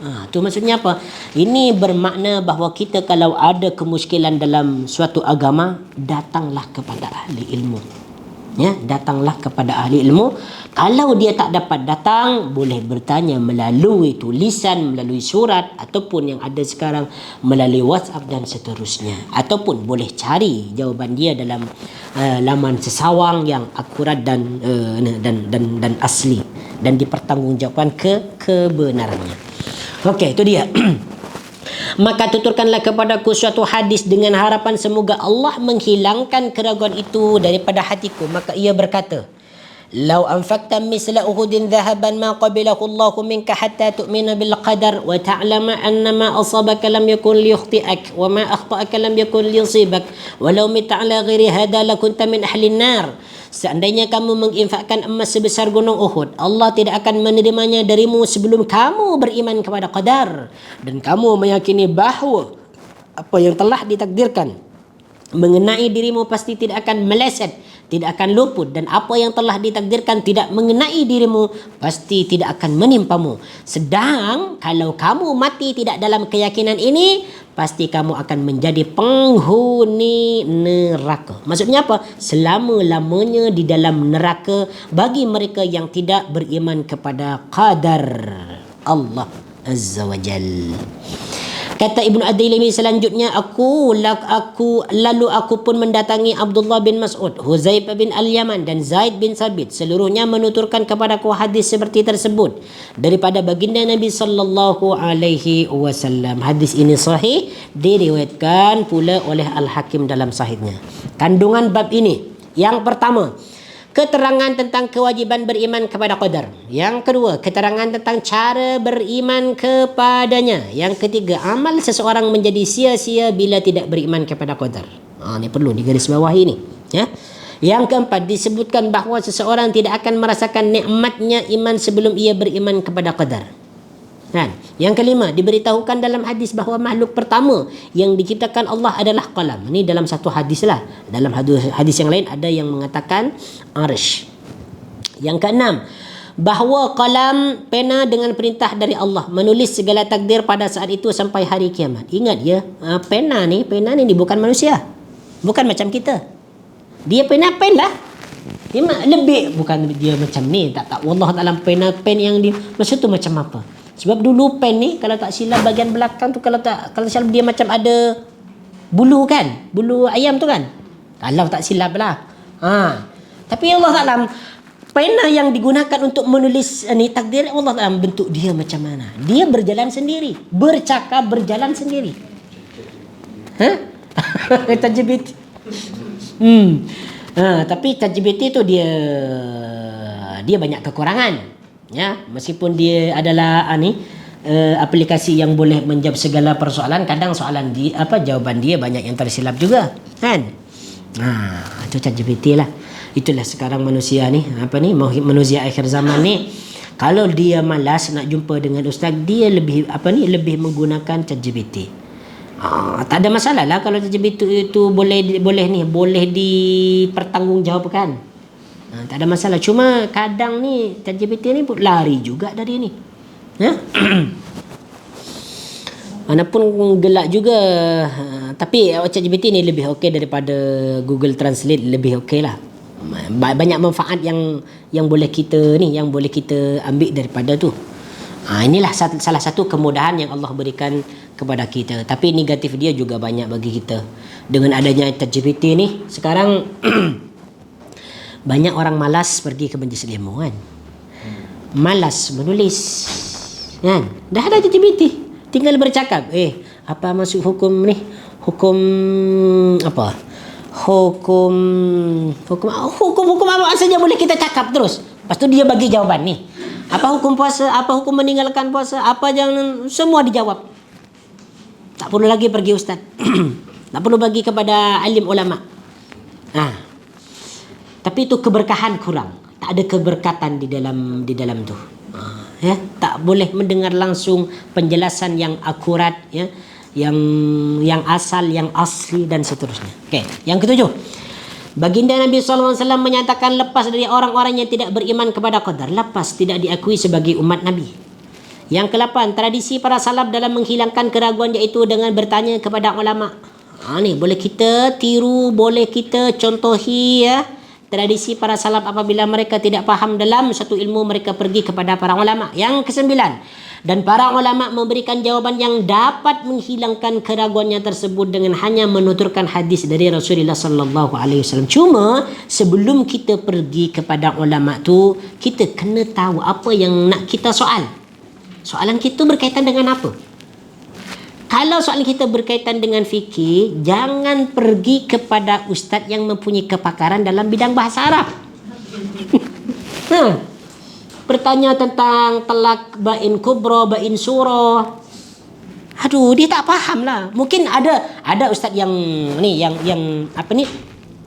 Itu maksudnya apa? Ini bermakna bahawa kita kalau ada kemuskilan dalam suatu agama, datanglah kepada ahli ilmu. Ya, datanglah kepada ahli ilmu. Kalau dia tak dapat datang, boleh bertanya melalui tulisan, melalui surat, ataupun yang ada sekarang melalui WhatsApp dan seterusnya. Ataupun boleh cari jawapan dia dalam laman sesawang yang akurat dan asli, dan dipertanggungjawabkan kebenarannya. Okey, itu dia. Maka tuturkanlah kepadaku suatu hadis dengan harapan semoga Allah menghilangkan keraguan itu daripada hatiku. Maka ia berkata, "Lau anfaqta misla Uhudin dhahaban ma qabilahu Allah minka hatta tu'mina bil qadar wa ta'lama anna ma asabaka lam yakun liyukhti'ak wa ma akhta'aka lam yakun liyusibak walau mita ala ghairi hadha lakunta min ahli an-nar." Seandainya kamu menginfakkan emas sebesar gunung Uhud, Allah tidak akan menerimanya darimu sebelum kamu beriman kepada qadar dan kamu meyakini bahawa apa yang telah ditakdirkan mengenai dirimu pasti tidak akan meleset, tidak akan luput, dan apa yang telah ditakdirkan tidak mengenai dirimu pasti tidak akan menimpamu. Sedang kalau kamu mati tidak dalam keyakinan ini, pasti kamu akan menjadi penghuni neraka. Maksudnya apa? Selama-lamanya di dalam neraka bagi mereka yang tidak beriman kepada qadar Allah Azza wa Jal. Kata Ibnu Ad-Dailami selanjutnya, lalu aku pun mendatangi Abdullah bin Mas'ud, Huzaifah bin Al-Yaman dan Zaid bin Sabit. Seluruhnya menuturkan kepadaku hadis seperti tersebut daripada baginda Nabi sallallahu alaihi wasallam. Hadis ini sahih, diriwayatkan pula oleh Al-Hakim dalam sahihnya. Kandungan bab ini, yang pertama, keterangan tentang kewajiban beriman kepada qadar. Yang kedua, keterangan tentang cara beriman kepadanya. Yang ketiga, amal seseorang menjadi sia-sia bila tidak beriman kepada qadar. Ini perlu digarisbawahi ini, ya. Yang keempat, disebutkan bahawa seseorang tidak akan merasakan nikmatnya iman sebelum ia beriman kepada qadar. Kan? Yang kelima, diberitahukan dalam hadis bahawa makhluk pertama yang diciptakan Allah adalah qalam. Ini dalam satu hadis lah. Dalam hadis yang lain ada yang mengatakan arsh. Yang keenam, bahawa qalam, pena dengan perintah dari Allah, menulis segala takdir pada saat itu sampai hari kiamat. Ingat ya, pena ni bukan manusia. Bukan macam kita. Dia pena pen lah. Dia lebih, bukan dia macam ni. Tak wallah dalam pena pen yang dia maksud tu macam apa? Sebab dulu pen ni kalau tak silap bahagian belakang tu kalau silap dia macam ada bulu kan? Bulu ayam tu kan? Kalau tak silap lah. Tapi Allah Ta'ala, pena yang digunakan untuk menulis ni takdir Allah Ta'ala, bentuk dia macam mana? Dia berjalan sendiri, bercakap berjalan sendiri. ChatGPT. Tapi ChatGPT tu dia banyak kekurangan. Ya, meskipun dia adalah aplikasi yang boleh menjawab segala persoalan, kadang jawapan dia banyak yang tersilap juga, kan? Itu ChatGPT lah. Itulah sekarang manusia ni, manusia akhir zaman ni, kalau dia malas nak jumpa dengan ustaz, dia lebih menggunakan ChatGPT. Tak ada masalah lah kalau ChatGPT itu boleh dipertanggungjawabkan. Tak ada masalah. Cuma kadang ni ChatGPT ni pun lari juga dari ni. Manapun gelak juga. Tapi ChatGPT ni lebih okey daripada Google Translate, lebih okey lah. Banyak manfaat yang boleh kita ambil daripada tu. Inilah salah satu kemudahan yang Allah berikan kepada kita. Tapi negatif dia juga banyak bagi kita. Dengan adanya ChatGPT ni sekarang banyak orang malas pergi ke majlis ilmu, kan? Malas menulis, kan? Dah ada ChatGPT, tinggal bercakap. Apa maksud hukum ni? Hukum apa? Hukum apa saja boleh kita cakap terus. Lepas tu dia bagi jawaban ni. Apa hukum puasa? Apa hukum meninggalkan puasa? Apa jangan, semua dijawab. Tak perlu lagi pergi ustaz. Tak perlu bagi kepada alim ulama. Tapi itu keberkahan kurang. Tak ada keberkatan di dalam tu. Ya, tak boleh mendengar langsung penjelasan yang akurat, ya, yang asal, yang asli dan seterusnya. Okey, yang ketujuh. Baginda Nabi SAW menyatakan lepas dari orang-orang yang tidak beriman kepada qadar, lepas tidak diakui sebagai umat Nabi. Yang ke-8, tradisi para salaf dalam menghilangkan keraguan iaitu dengan bertanya kepada ulama. Ni boleh kita tiru, boleh kita contohi, ya. Tradisi para salaf apabila mereka tidak faham dalam satu ilmu, mereka pergi kepada para ulama. Yang ke-9, dan para ulama memberikan jawaban yang dapat menghilangkan keraguannya tersebut dengan hanya menuturkan hadis dari Rasulullah sallallahu alaihi wasallam. Cuma sebelum kita pergi kepada ulama tu, kita kena tahu apa yang nak kita soal. Soalan kita berkaitan dengan apa? Kalau soalan kita berkaitan dengan fikir, jangan pergi kepada ustaz yang mempunyai kepakaran dalam bidang bahasa Arab. Bertanya tentang talak bain kubra, bain surah. Aduh, dia tak faham lah. Mungkin ada ustaz yang yang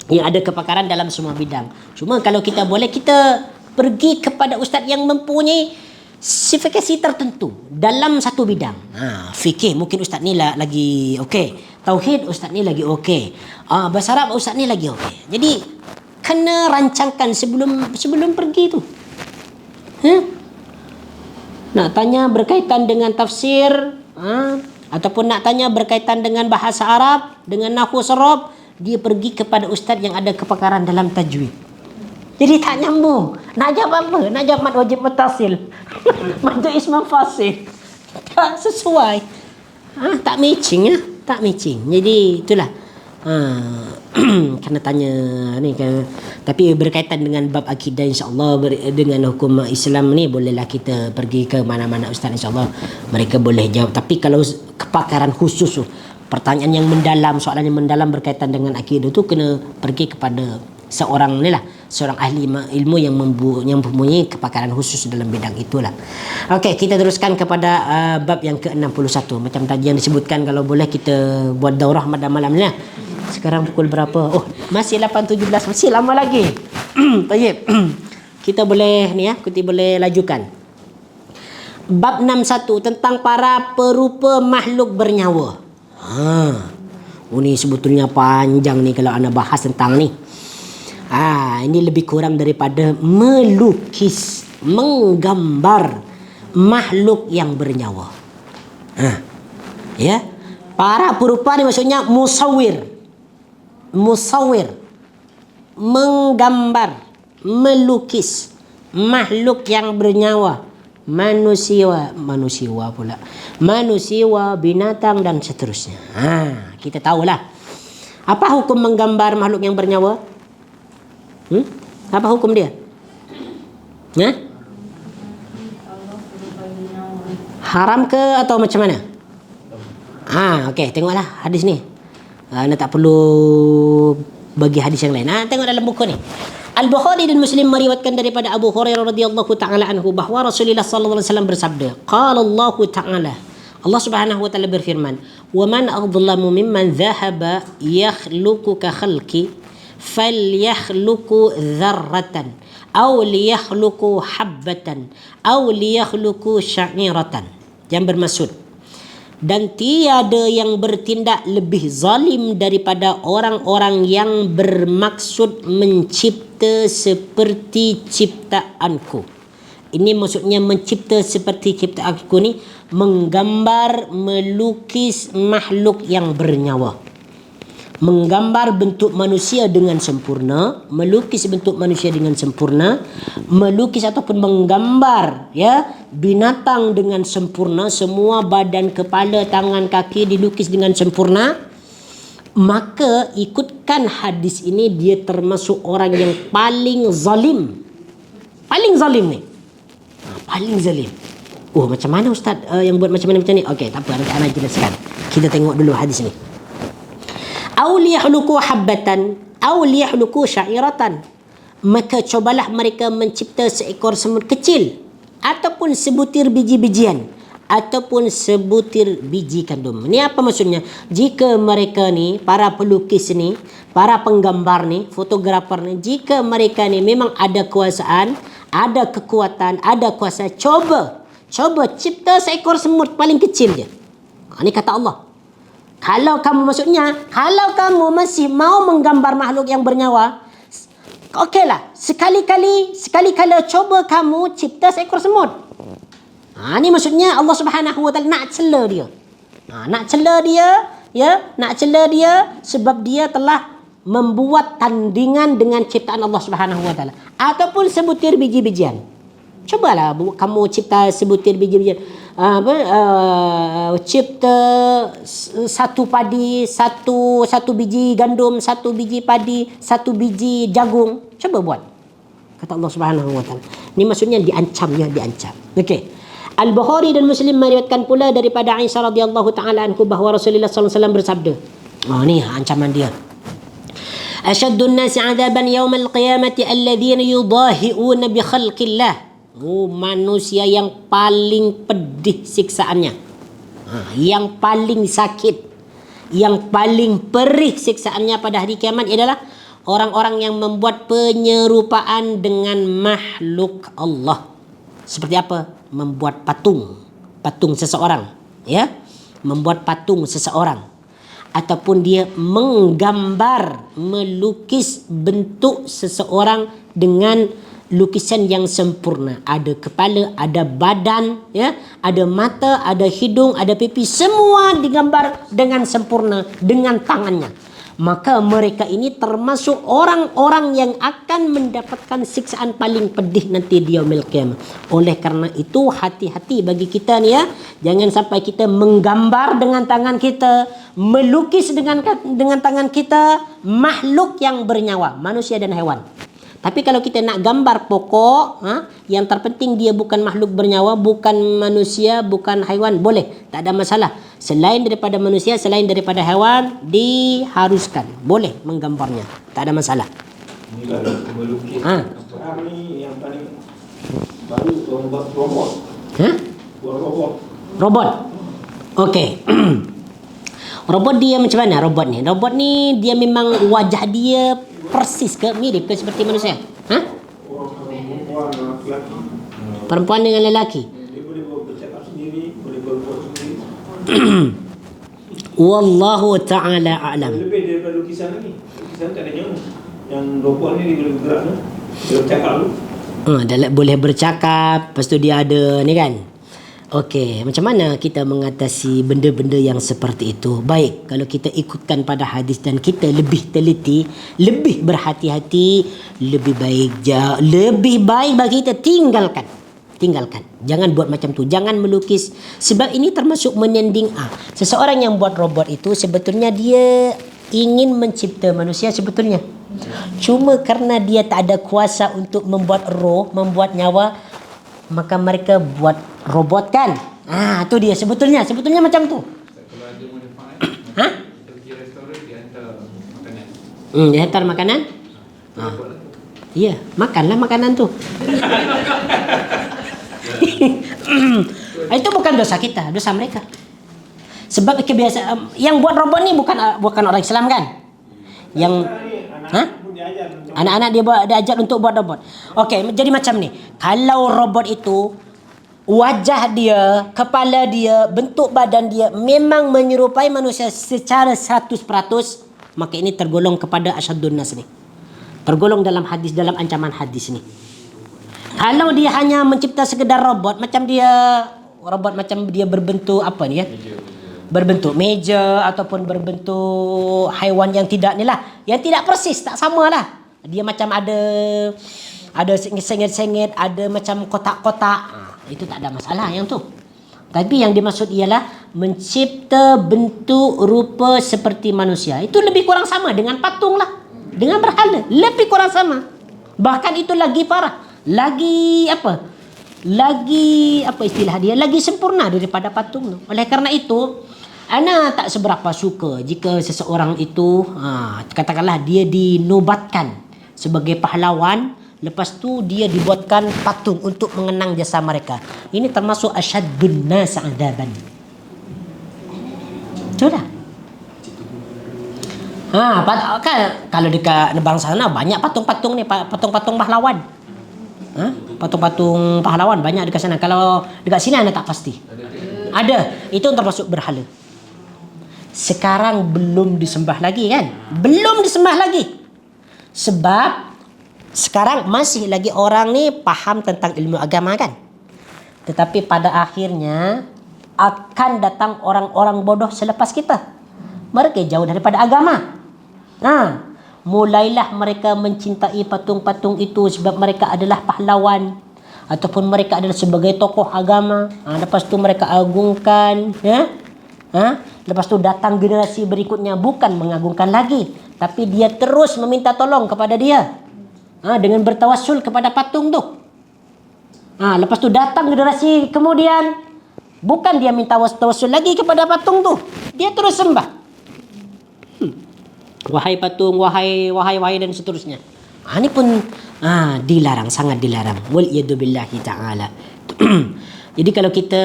ada kepakaran dalam semua bidang. Cuma kalau kita boleh, kita pergi kepada ustaz yang mempunyai spesifikasi tertentu dalam satu bidang. Fikih mungkin ustaz ni lagi okey. Tauhid ustaz ni lagi okey. Bahasa Arab ustaz ni lagi okey. Jadi kena rancangkan sebelum pergi tu. Nak tanya berkaitan dengan tafsir, ataupun nak tanya berkaitan dengan bahasa Arab, dengan nahwu saraf, dia pergi kepada ustaz yang ada kepakaran dalam tajwid. Jadi tak nyambung. Nak jawab apa? Nak jawab mad wajib mutasil. Mad ism fasil. Tak sesuai. Tak matching, ya. Tak matching. Jadi itulah. Kena tanya ni kan. Tapi berkaitan dengan bab akidah, insya-Allah, dengan hukum Islam ni, bolehlah kita pergi ke mana-mana ustaz, insya-Allah mereka boleh jawab. Tapi kalau kepakaran khusus tu, pertanyaan yang mendalam, soalan yang mendalam berkaitan dengan akidah tu, kena pergi kepada seorang ahli ilmu yang mempunyai kepakaran khusus dalam bidang itulah. Okey, kita teruskan kepada bab yang ke-61. Macam tadi yang disebutkan, kalau boleh kita buat daurah pada malam ni. Sekarang pukul berapa? Oh, masih 8.17, masih lama lagi. Baik. Kita boleh kita boleh lajukan. Bab 61 tentang para perupa makhluk bernyawa. Ini sebetulnya panjang ni kalau anda bahas tentang ni. Ini lebih kurang daripada melukis, menggambar makhluk yang bernyawa. Ya, para perupa ni maksudnya musawir, menggambar, melukis makhluk yang bernyawa, manusia pula, binatang dan seterusnya. Kita tahulah apa hukum menggambar makhluk yang bernyawa. Apa hukum dia? Haram ke atau macam mana? Okey, tengoklah hadis ni. Anda tak perlu bagi hadis yang lain. Tengok dalam buku ni. Al-Bukhari dan Muslim meriwayatkan daripada Abu Hurairah radhiyallahu taala anhu bahawa Rasulullah sallallahu alaihi wasallam bersabda, qala Allah taala, Allah Subhanahu wa taala berfirman, "Wa man adlamu mimman dhahaba yakhluqu ka khalqi falyakhluqu dzarratan aw liyakhluqu habbatan aw liyakhluqu sya'iratan." Yang bermaksud, dan tiada yang bertindak lebih zalim daripada orang-orang yang bermaksud mencipta seperti ciptaanku. Ini maksudnya mencipta seperti ciptaanku ni, menggambar, melukis makhluk yang bernyawa. Menggambar bentuk manusia dengan sempurna, melukis bentuk manusia dengan sempurna, melukis ataupun menggambar binatang dengan sempurna, semua badan, kepala, tangan, kaki dilukis dengan sempurna. Maka ikutkan hadis ini, dia termasuk orang yang paling zalim. Paling zalim ni. Paling zalim. Macam mana ustaz yang buat macam ni? Okey, tak apa, nanti ana jelaskan. Kita tengok dulu hadis ni. Aw liyahluku habbatan aw liyahluku sya'iratan. Maka cobalah mereka mencipta seekor semut kecil ataupun sebutir biji-bijian, ataupun sebutir biji gandum. Ini apa maksudnya? Jika mereka ni, para pelukis ni, para penggambar ni, fotografer ni, jika mereka ni memang ada kuasaan, ada kekuatan, ada kuasa, cuba cipta seekor semut paling kecil je. Ini kata Allah. Kalau kamu masih mau menggambar makhluk yang bernyawa, okeylah, sekali-kala cuba kamu cipta seekor semut. Ini maksudnya Allah Subhanahu Wa Taala nak cela dia. Nak cela dia sebab dia telah membuat tandingan dengan ciptaan Allah Subhanahu Wa Taala ataupun sebutir biji-bijian. Cobalah kamu cipta sebutir biji-bijian. Cipta satu padi, satu biji gandum, satu biji padi, satu biji jagung. Coba buat. Kata Allah Subhanahu Wa Taala. Ini maksudnya diancam. Okey. Al-Bukhari dan Muslim meriwayatkan pula daripada Aisyah radhiyallahu taala anhu bahawa Rasulullah sallallahu alaihi wasallam bersabda. Ni ancaman dia. Ashaddun nasi 'adaban yaumal qiyamati alladhina yudahi'una bi khalqillah. Manusia yang paling pedih siksaannya. Yang paling sakit, yang paling perih siksaannya pada hari kiamat adalah orang-orang yang membuat penyerupaan dengan makhluk Allah. Seperti apa? Membuat patung seseorang, ya, membuat patung seseorang, ataupun dia menggambar, melukis bentuk seseorang dengan lukisan yang sempurna. Ada kepala, ada badan, ya, ada mata, ada hidung, ada pipi, semua digambar dengan sempurna dengan tangannya. Maka mereka ini termasuk orang-orang yang akan mendapatkan siksaan paling pedih nanti di yaumil qiyamah. Oleh kerana itu hati-hati bagi kita ni, ya. Jangan sampai kita menggambar dengan tangan kita, melukis dengan tangan kita makhluk yang bernyawa, manusia dan haiwan. Tapi kalau kita nak gambar pokok, yang terpenting dia bukan makhluk bernyawa, bukan manusia, bukan haiwan, boleh, tak ada masalah. Selain daripada manusia, selain daripada haiwan, diharuskan, boleh menggambarnya, tak ada masalah. Ini kalau melukis sekarang ni yang paling baru robot. Robot. Okey. Robot dia macam mana robot ni? Robot ni dia memang wajah dia persis ke, mirip ke seperti manusia? Perempuan dengan lelaki. Dia boleh bercakap sendiri, boleh berbuat sendiri. Wallahu ta'ala a'lam. Lebih daripada lukisan lagi. Lukisan tak ada nyawa. Yang robot ni dia boleh bergerak tu. Dia bercakap tu. Boleh bercakap, lepas tu dia ada ni kan. Okey, macam mana kita mengatasi benda-benda yang seperti itu? Baik, kalau kita ikutkan pada hadis dan kita lebih teliti, lebih berhati-hati, lebih baik bagi kita tinggalkan. Jangan buat macam tu. Jangan melukis. Sebab ini termasuk menanding. Seseorang yang buat robot itu sebetulnya dia ingin mencipta manusia sebetulnya. Cuma kerana dia tak ada kuasa untuk membuat roh, membuat nyawa, maka mereka buat robot kan. Tu dia sebetulnya macam tu. Kalau ada modify, pergi restoran dia hantar makanan. Dia hantar makanan. Ya, makanlah makanan tu. Itu bukan dosa kita, dosa mereka. Sebab kebiasaan yang buat robot ni bukan orang Islam kan? Yang anak-anak dia diajar untuk buat robot. Okey, jadi macam ni. Kalau robot itu wajah dia, kepala dia, bentuk badan dia memang menyerupai manusia secara 100%, maka ini tergolong kepada asyaddun nas ni. Tergolong dalam ancaman hadis ni. Kalau dia hanya mencipta sekedar robot macam dia berbentuk apa ni ya? Berbentuk meja ataupun berbentuk haiwan yang tidak ni lah, yang tidak persis, tak samalah. Dia macam ada sengit-sengit, ada macam kotak-kotak. Itu tak ada masalah yang tu. Tapi yang dimaksud ialah mencipta bentuk rupa seperti manusia. Itu lebih kurang sama dengan patung lah, dengan berhala. Lebih kurang sama. Bahkan itu lagi parah. Lagi istilah dia? Lagi sempurna daripada patung tu. Oleh kerana itu, ana tak seberapa suka jika seseorang itu katakanlah dia dinobatkan sebagai pahlawan, Lepas tu dia dibuatkan patung untuk mengenang jasa mereka. Ini termasuk asyaddun nas adaban. Sudah. Kan kalau dekat bangsa sana banyak patung-patung ni, patung-patung pahlawan. Patung-patung pahlawan banyak dekat sana. Kalau dekat sini anda tak pasti. Ada. Itu termasuk berhala. Sekarang belum disembah lagi kan? Belum disembah lagi. Sebab sekarang masih lagi orang ni faham tentang ilmu agama kan? Tetapi pada akhirnya akan datang orang-orang bodoh selepas kita. Mereka jauh daripada agama. Mulailah mereka mencintai patung-patung itu sebab mereka adalah pahlawan ataupun mereka adalah sebagai tokoh agama. Lepas tu mereka agungkan, lepas tu datang generasi berikutnya bukan mengagungkan lagi, tapi dia terus meminta tolong kepada dia dengan bertawassul kepada patung tu. Lepas tu datang generasi kemudian bukan dia minta tawassul lagi kepada patung tu, dia terus sembah. Wahai patung, wahai dan seterusnya. Ini pun dilarang, sangat dilarang. Wal yadu billahi ta'ala. Jadi kalau kita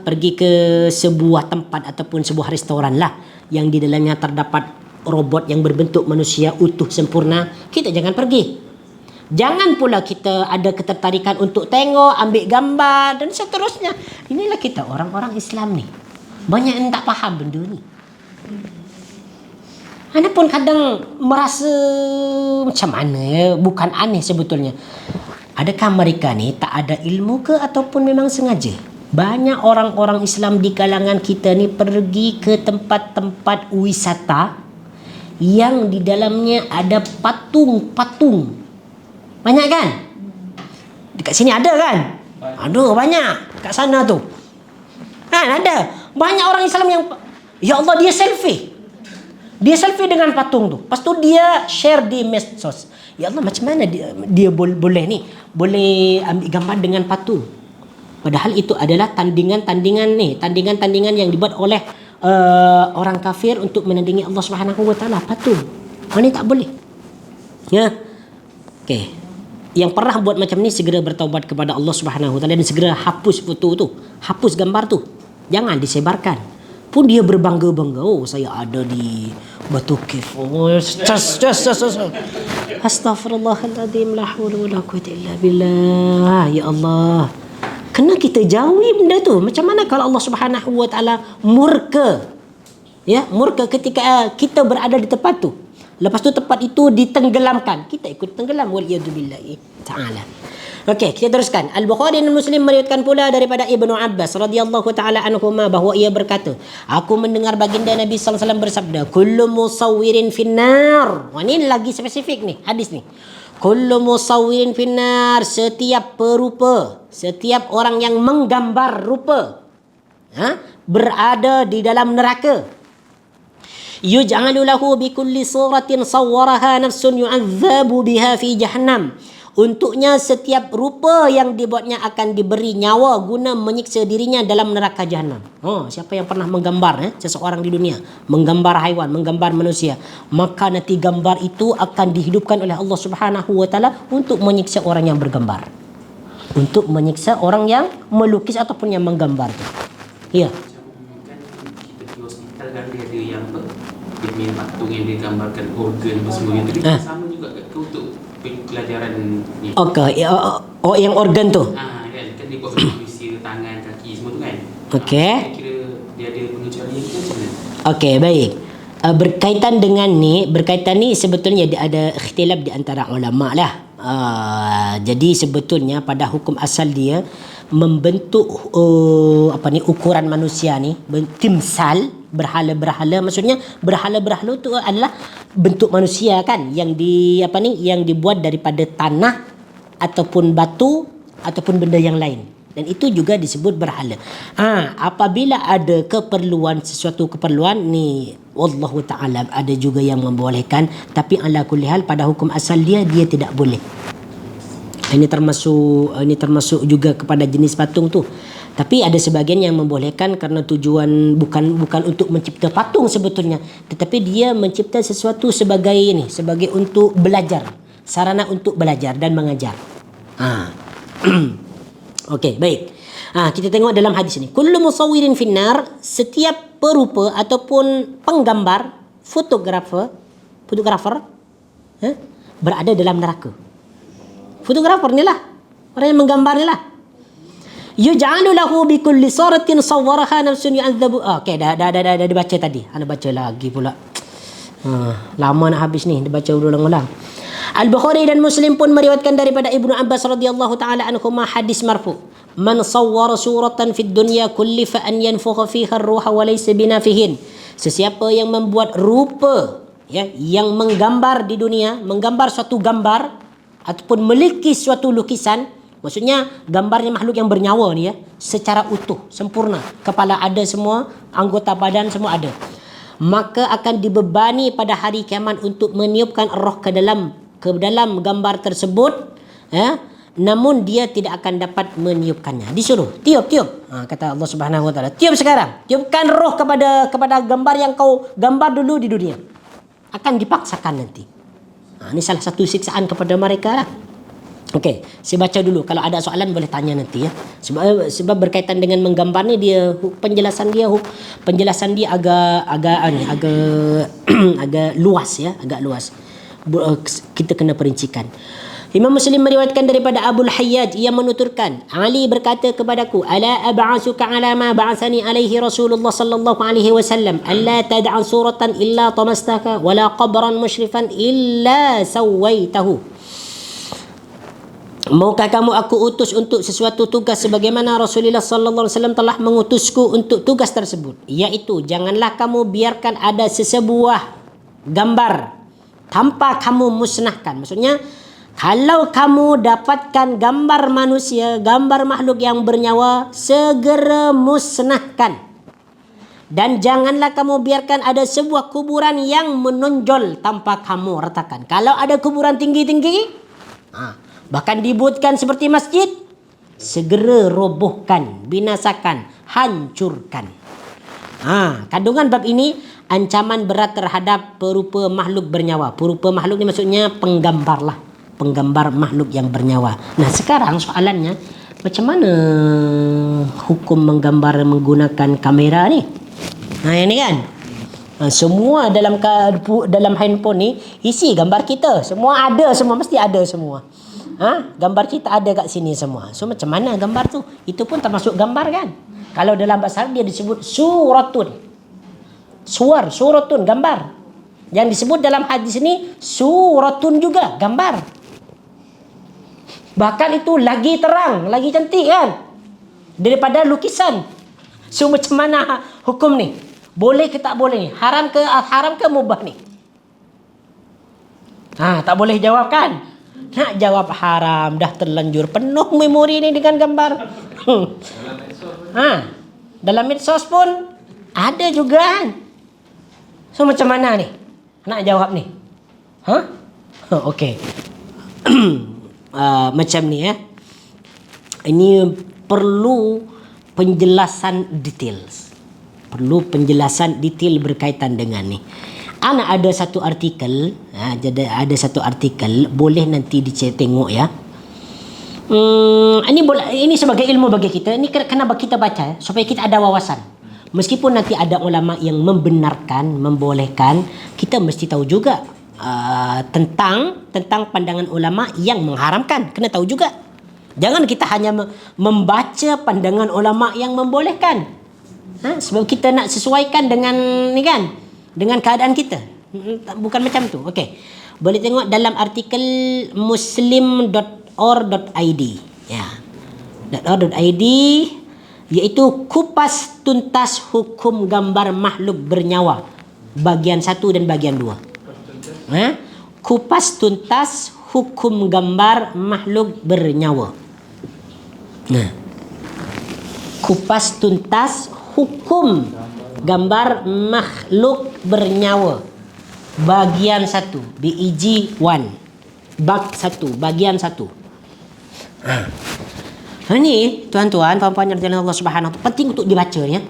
pergi ke sebuah tempat ataupun sebuah restoran lah yang di dalamnya terdapat robot yang berbentuk manusia utuh sempurna, kita jangan pergi. Jangan pula kita ada ketertarikan untuk tengok, ambil gambar dan seterusnya. Inilah kita orang-orang Islam ni. Banyak yang tak faham benda ni. Anda pun kadang merasa macam mana ya, bukan aneh sebetulnya. Adakah mereka ni tak ada ilmu ke ataupun memang sengaja? Banyak orang-orang Islam di kalangan kita ni pergi ke tempat-tempat wisata yang di dalamnya ada patung-patung. Banyak kan? Dekat sini ada kan? Ada banyak kat sana tu. Kan ada. Banyak orang Islam yang ya Allah dia selfie. Dia selfie dengan patung tu. Lepas tu dia share di medsos. Ya Allah macam mana dia boleh ni? Boleh ambil gambar dengan patung. Padahal itu adalah tandingan-tandingan yang dibuat oleh orang kafir untuk menandingi Allah Subhanahu wa taala, patung. Ini tak boleh. Ya. Okey. Yang pernah buat macam ni segera bertaubat kepada Allah Subhanahu wa taala dan segera hapus foto tu, hapus gambar tu. Jangan disebarkan. Pun dia berbangga-bangga, oh saya ada di Batu Kif. Oh, Astaghfirullahaladzim, la haula wala quwwata illa billah. Ya Allah, kena kita jauhi benda tu. Macam mana kalau Allah Subhanahu wa taala murka? Ya, murka ketika kita berada di tempat tu. Lepas tu tempat itu ditenggelamkan, kita ikut tenggelam. Waliyadu billahi ta'ala. Okey, kita teruskan. Al-Bukhari dan Muslim meriwayatkan pula daripada Ibnu Abbas radhiyallahu taala anhuma bahawa ia berkata, aku mendengar baginda Nabi sallallahu alaihi wasallam bersabda, kullu musawwirin finnar. Wah, ini lagi spesifik nih hadis nih. Kullu musawwirin finnar, setiap perupa, setiap orang yang menggambar rupa, berada di dalam neraka. Yuj'alu lahu bi kulli suratin sawwaraha nafsun yu'adzabu biha fi jahannam. Untuknya setiap rupa yang dibuatnya akan diberi nyawa guna menyiksa dirinya dalam neraka jahanam. Siapa yang pernah menggambar seseorang di dunia, menggambar haiwan, menggambar manusia, maka nanti gambar itu akan dihidupkan oleh Allah Subhanahu wa taala untuk menyiksa orang yang bergambar. Untuk menyiksa orang yang melukis ataupun yang menggambar tu. Ya. Kan kita di hospital kan dia ada yang dia punya patung yang dia gambarkan organ semua yang tu sama juga ke untuk pelajaran ni. Okey, yang organ tu. Kan dia buat manusia tangan, kaki semua tu kan. Okey. Kira dia ada pengecualian ke macam mana? Okey, baik. Berkaitan ni sebetulnya ada ikhtilaf di antara ulama lah. Jadi sebetulnya pada hukum asal dia membentuk ukuran manusia ni, timsal, berhala-berhala, maksudnya berhala-berhala tu adalah bentuk manusia kan yang yang dibuat daripada tanah ataupun batu ataupun benda yang lain, dan itu juga disebut berhala. Apabila ada sesuatu keperluan ni, wallahu taala ada juga yang membolehkan, tapi ala kulli hal pada hukum asal dia tidak boleh. Ini termasuk juga kepada jenis patung tu. Tapi ada sebagian yang membolehkan kerana tujuan bukan untuk mencipta patung sebetulnya, tetapi dia mencipta sesuatu sebagai untuk belajar, sarana untuk belajar dan mengajar. Okey, baik. Kita tengok dalam hadis ini. Kullu musawwirin finnar, setiap perupa ataupun penggambar, fotografer, berada dalam neraka. Fotografer ni lah, orang yang menggambar ni lah. Yuj'alu lahu bi kulli suratin sawwaraha nafsun yu'adzabu. Okey, dah dibaca tadi. Ana baca lagi pula. Lama nak habis ni, dibaca ulang-ulang. Al-Bukhari dan Muslim pun meriwayatkan daripada Ibnu Abbas radhiyallahu taala anhuma hadis marfu. Man sawwara suratan fid dunya kullifa an yanfukha fiha ar-ruha wa laysa binafihin. Sesiapa yang membuat rupa, ya, yang menggambar di dunia, menggambar suatu gambar ataupun melukis suatu lukisan, maksudnya gambarnya makhluk yang bernyawa ni, ya, secara utuh, sempurna, kepala ada semua, anggota badan semua ada, maka akan dibebani pada hari kiamat untuk meniupkan roh ke dalam gambar tersebut, ya, namun dia tidak akan dapat meniupkannya. Disuruh tiup. Kata Allah Subhanahu wa taala, tiup sekarang, tiupkan roh kepada gambar yang kau gambar dulu di dunia. Akan dipaksakan nanti. Ini salah satu siksaan kepada mereka lah. Okey, saya baca dulu. Kalau ada soalan boleh tanya nanti, ya. Sebab berkaitan dengan menggambar ni, dia penjelasan dia agak luas, ya, agak luas. Kita kena perincikan. Imam Muslim meriwayatkan daripada Abu Hayyaj, ia menuturkan, Ali berkata kepadaku, ala ab'asuka ala ma ba'athani alaihi Rasulullah sallallahu alaihi wasallam, alla tad'a suratan illa tamastaka wala qabran musyrifan illa sawaitahu. Maukah kamu aku utus untuk sesuatu tugas sebagaimana Rasulullah sallallahu alaihi wasallam telah mengutusku untuk tugas tersebut, iaitu janganlah kamu biarkan ada sesebuah gambar tanpa kamu musnahkan. Maksudnya, kalau kamu dapatkan gambar manusia, gambar makhluk yang bernyawa, segera musnahkan. Dan janganlah kamu biarkan ada sebuah kuburan yang menonjol tanpa kamu ratakan. Kalau ada kuburan tinggi-tinggi, bahkan dibuatkan seperti masjid, segera robohkan, binasakan, hancurkan. Kandungan bab ini ancaman berat terhadap perupa makhluk bernyawa. Perupa makhluk ni maksudnya penggambar lah, penggambar makhluk yang bernyawa. Nah, sekarang soalannya, macam mana hukum menggambar menggunakan kamera ni? Ini kan, semua dalam handphone ni isi gambar kita. Semua ada, semua mesti ada semua. Gambar kita ada kat sini semua. So macam mana gambar tu? Itu pun termasuk gambar kan? Kalau dalam bahasa Arab dia disebut suratun. Suratun, gambar. Yang disebut dalam hadis ini suratun juga, gambar. Bahkan itu lagi terang, lagi cantik kan, daripada lukisan. So macam mana hukum ni? Boleh ke tak boleh ni? Haram ke mubah ni? Tak boleh jawab kan? Nak jawab haram, dah terlanjur penuh memori ni dengan gambar. Dalam medsos pun ada juga kan. So macam mana ni? Nak jawab ni? Okey. Macam ni, ya. Ini perlu penjelasan detail. Berkaitan dengan ni. Ada satu artikel, boleh nanti tengok, ya. Ini sebagai ilmu bagi kita. Ini kena kita baca, supaya kita ada wawasan. Meskipun nanti ada ulama yang membenarkan, membolehkan, kita mesti tahu juga tentang pandangan ulama yang mengharamkan. Kena tahu juga. Jangan kita hanya membaca pandangan ulama yang membolehkan. Sebab kita nak sesuaikan dengan ni kan, dengan keadaan kita. Bukan macam tu. Okey. Boleh tengok dalam artikel muslim.or.id, ya. .or.id, iaitu kupas tuntas hukum gambar makhluk bernyawa bagian 1 dan bagian 2. Kupas tuntas hukum gambar makhluk bernyawa. Kupas tuntas hukum gambar makhluk bernyawa bagian 1, BEG 1, bab 1, bagian 1. Ini tuan-tuan, puan-puan yang dirahmati Allah Subhanahu wa taala, penting untuk dibaca, ya.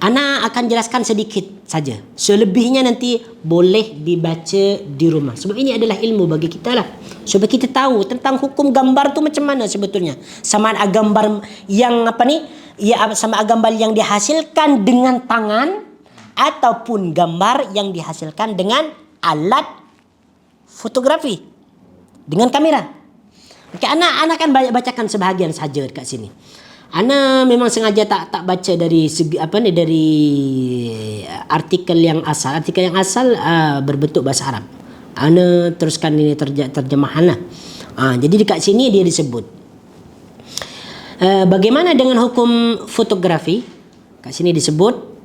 Ana akan jelaskan sedikit saja. Selebihnya nanti boleh dibaca di rumah. Sebab ini adalah ilmu bagi kita lah. Supaya kita tahu tentang hukum gambar tu macam mana sebetulnya. Sama ada gambar yang sama ada gambar yang dihasilkan dengan tangan ataupun gambar yang dihasilkan dengan alat fotografi dengan kamera. Okey, ana akan bacakan sebahagian saja dekat sini. Ana memang sengaja tak baca dari segi dari artikel yang asal. Artikel yang asal berbentuk bahasa Arab. Ana teruskan ini terjemahan lah. Jadi dekat sini dia disebut bagaimana dengan hukum fotografi. Kat sini disebut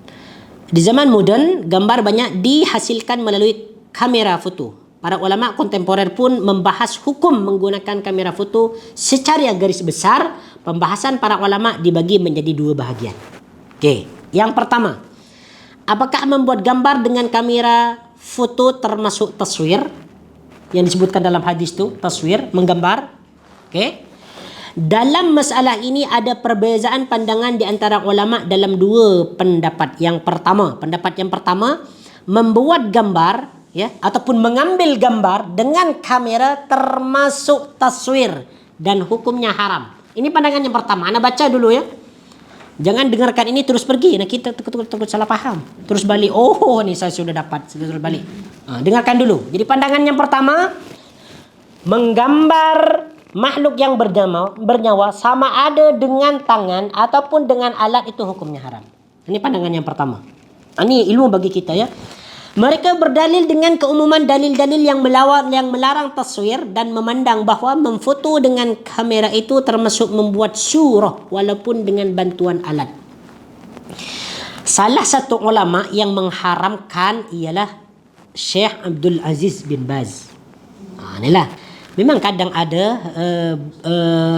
di zaman moden gambar banyak dihasilkan melalui kamera foto. Para ulama kontemporer pun membahas hukum menggunakan kamera foto. Secara garis besar, pembahasan para ulama dibagi menjadi dua bahagian. Okey, yang pertama, apakah membuat gambar dengan kamera foto termasuk taswir? Yang disebutkan dalam hadis tu, taswir, menggambar. Okey. Dalam masalah ini ada perbezaan pandangan di antara ulama dalam dua pendapat. Pendapat yang pertama, membuat gambar ataupun mengambil gambar dengan kamera termasuk taswir dan hukumnya haram. Ini pandangan yang pertama. Anda baca dulu ya. Jangan dengarkan ini terus pergi. Nah, kita takut salah faham. Terus balik. Oh, ni saya sudah dapat. Terus balik. Dengarkan dulu. Jadi pandangan yang pertama, menggambar makhluk yang bernyawa sama ada dengan tangan ataupun dengan alat itu hukumnya haram. Ini pandangan yang pertama. Ini ilmu bagi kita ya. Mereka berdalil dengan keumuman dalil-dalil yang melarang taswir dan memandang bahawa memfoto dengan kamera itu termasuk membuat surah walaupun dengan bantuan alat. Salah satu ulama yang mengharamkan ialah Syekh Abdul Aziz bin Baz. Inilah. Memang kadang ada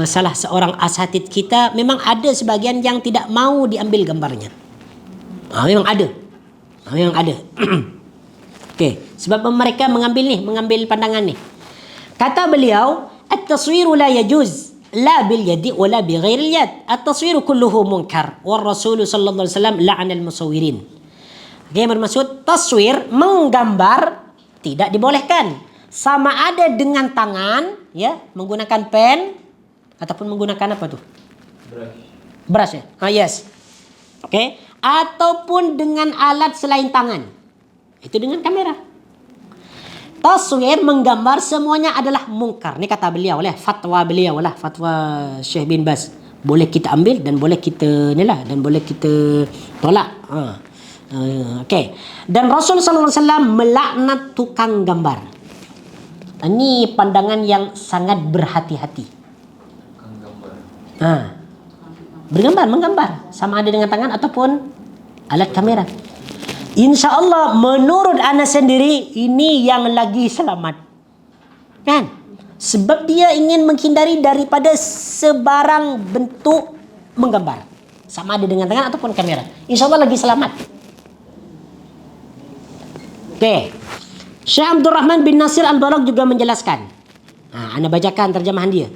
salah seorang asatid kita, memang ada sebagian yang tidak mau diambil gambarnya. Memang ada. Memang ada. Okey, sebab mereka mengambil pandangan ni. Kata beliau, at-taswiru la yajuz la bil yadi wala bi ghairi yad. At-taswiru kulluhu munkar. Wa Rasul sallallahu alaihi wasallam la'ana al-musawwirin. Okey, bermaksud taswir, menggambar tidak dibolehkan. Sama ada dengan tangan, ya, menggunakan pen ataupun menggunakan apa tu? Brush ya. Yes. Okey, ataupun dengan alat selain tangan. Itu dengan kamera. Taswir, menggambar, semuanya adalah mungkar. Ni kata beliau lah, fatwa beliau lah, fatwa Syekh bin Baz. Boleh kita ambil dan boleh kita dan boleh kita tolak. Okey. Dan Rasul sallallahu alaihi wasallam melaknat tukang gambar. Ini pandangan yang sangat berhati-hati. Menggambar sama ada dengan tangan ataupun alat kamera. InsyaAllah menurut ana sendiri ini yang lagi selamat. Kan? Sebab dia ingin menghindari daripada sebarang bentuk menggambar. Sama ada dengan tangan ataupun kamera. InsyaAllah lagi selamat. Okey. Syekh Abdul Rahman bin Nasir Al-Balagh juga menjelaskan. Ana bacakan terjemahan dia.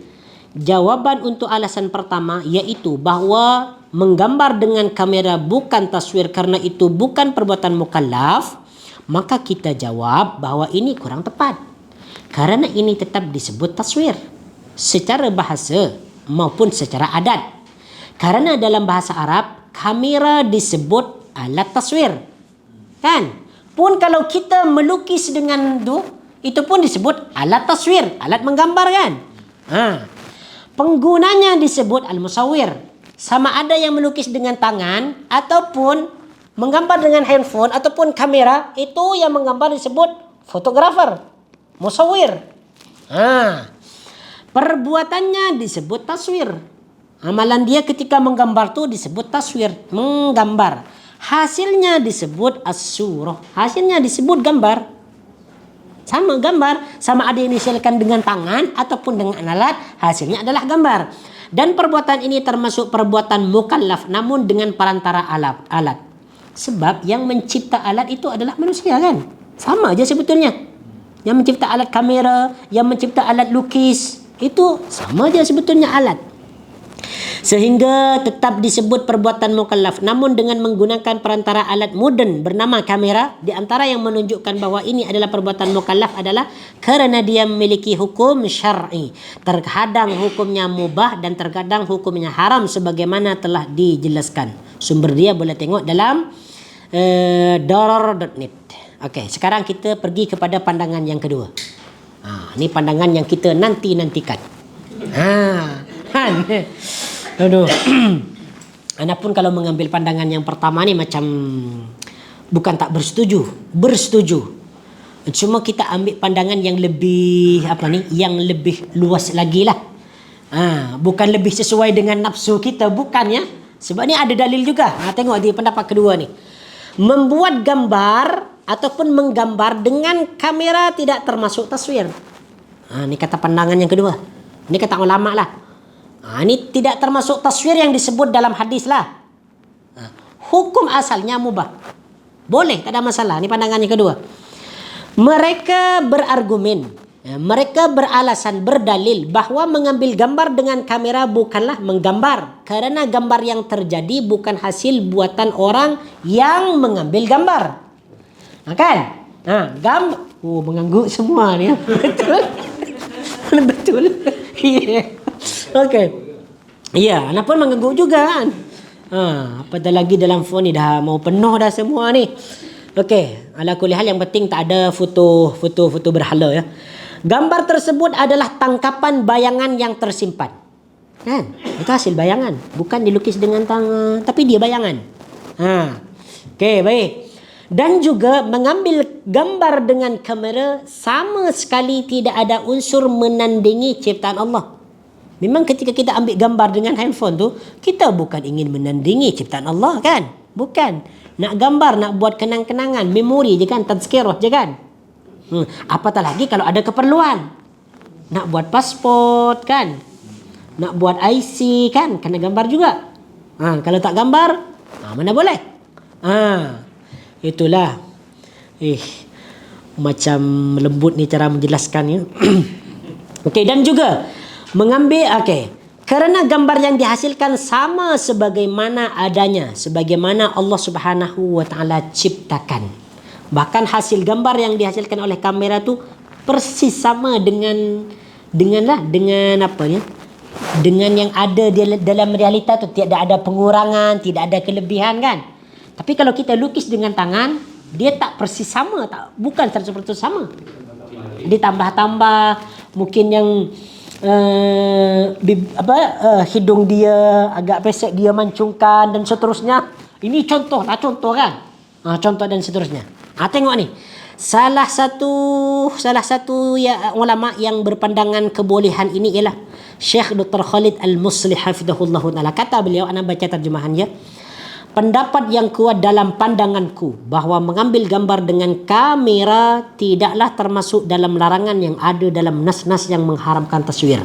Jawaban untuk alasan pertama iaitu bahawa menggambar dengan kamera bukan taswir kerana itu bukan perbuatan mukallaf, maka kita jawab bahawa ini kurang tepat. Kerana ini tetap disebut taswir secara bahasa maupun secara adat. Kerana dalam bahasa Arab, kamera disebut alat taswir. Kan? Pun kalau kita melukis dengan itu pun disebut alat taswir, alat menggambar kan? Penggunanya disebut al-musawwir. Sama ada yang melukis dengan tangan ataupun menggambar dengan handphone ataupun kamera, itu yang menggambar disebut fotografer, musawwir. Perbuatannya disebut taswir. Amalan dia ketika menggambar tu disebut taswir, menggambar. Hasilnya disebut as-surah. Hasilnya disebut gambar. Sama gambar, sama ada yang dihasilkan dengan tangan ataupun dengan alat, hasilnya adalah gambar. Dan perbuatan ini termasuk perbuatan mukallaf namun dengan perantara alat. Sebab yang mencipta alat itu adalah manusia kan? Sama aja sebetulnya. Yang mencipta alat kamera, yang mencipta alat lukis, itu sama aja sebetulnya alat. Sehingga tetap disebut perbuatan mukallaf, namun dengan menggunakan perantara alat moden bernama kamera. Di antara yang menunjukkan bahawa ini adalah perbuatan mukallaf adalah kerana dia memiliki hukum syar'i. Terkadang hukumnya mubah dan terkadang hukumnya haram sebagaimana telah dijelaskan. Sumber dia boleh tengok dalam darar.net. Okey, sekarang kita pergi kepada pandangan yang kedua. Ini pandangan yang kita nantikan. Aduh. Anapun kalau mengambil pandangan yang pertama ni macam bukan tak bersetuju. Cuma kita ambil pandangan yang lebih yang lebih luas lagi lah. Bukan lebih sesuai dengan nafsu kita, bukan ya. Sebab ni ada dalil juga. Tengok di pendapat kedua ni. Membuat gambar ataupun menggambar dengan kamera tidak termasuk taswir. Ni kata pandangan yang kedua. Ni kata ulama lah. Ini tidak termasuk taswir yang disebut dalam hadis lah. Hukum asalnya mubah. Boleh, tak ada masalah. Ini pandangan yang kedua. Mereka berargumen, mereka beralasan, berdalil bahawa mengambil gambar dengan kamera bukanlah menggambar. Kerana gambar yang terjadi bukan hasil buatan orang yang mengambil gambar. Kan? Mengangguk semua ni. Betul? Betul. Okey. Ya, anak pun mengganggu juga kan. Apatah lagi dalam phone ni dah mau penuh dah semua ni. Okey, ala kulli hal yang penting tak ada foto berhala ya. Gambar tersebut adalah tangkapan bayangan yang tersimpan. Kan? Itu hasil bayangan, bukan dilukis dengan tangan, tapi dia bayangan. Okey, baik. Dan juga mengambil gambar dengan kamera sama sekali tidak ada unsur menandingi ciptaan Allah. Memang ketika kita ambil gambar dengan handphone tu, kita bukan ingin menandingi ciptaan Allah kan? Bukan. Nak gambar, nak buat kenang-kenangan, memori je kan, tazkirah je kan? Apatah lagi kalau ada keperluan. Nak buat pasport kan? Nak buat IC kan? Kena gambar juga. Kalau tak gambar, mana boleh? Itulah. Macam lembut ni cara menjelaskannya. Okey, dan juga mengambil kerana gambar yang dihasilkan sama sebagaimana adanya, sebagaimana Allah Subhanahu wa taala ciptakan. Bahkan hasil gambar yang dihasilkan oleh kamera tu persis sama dengan yang ada dalam realita tu, tidak ada pengurangan, tidak ada kelebihan kan. Tapi kalau kita lukis dengan tangan, dia tak persis sama, bukan 100% sama. Ditambah-tambah, mungkin yang hidung dia agak pesek, dia mancungkan dan seterusnya. Ini contoh kan. Contoh dan seterusnya. Tengok ni. Salah satu ya ulama yang berpandangan kebolehan ini ialah Syekh Dr. Khalid Al-Muslih hafizahullah taala. Kata beliau, ana baca terjemahannya. Pendapat yang kuat dalam pandanganku bahawa mengambil gambar dengan kamera tidaklah termasuk dalam larangan yang ada dalam nas-nas yang mengharamkan taswir.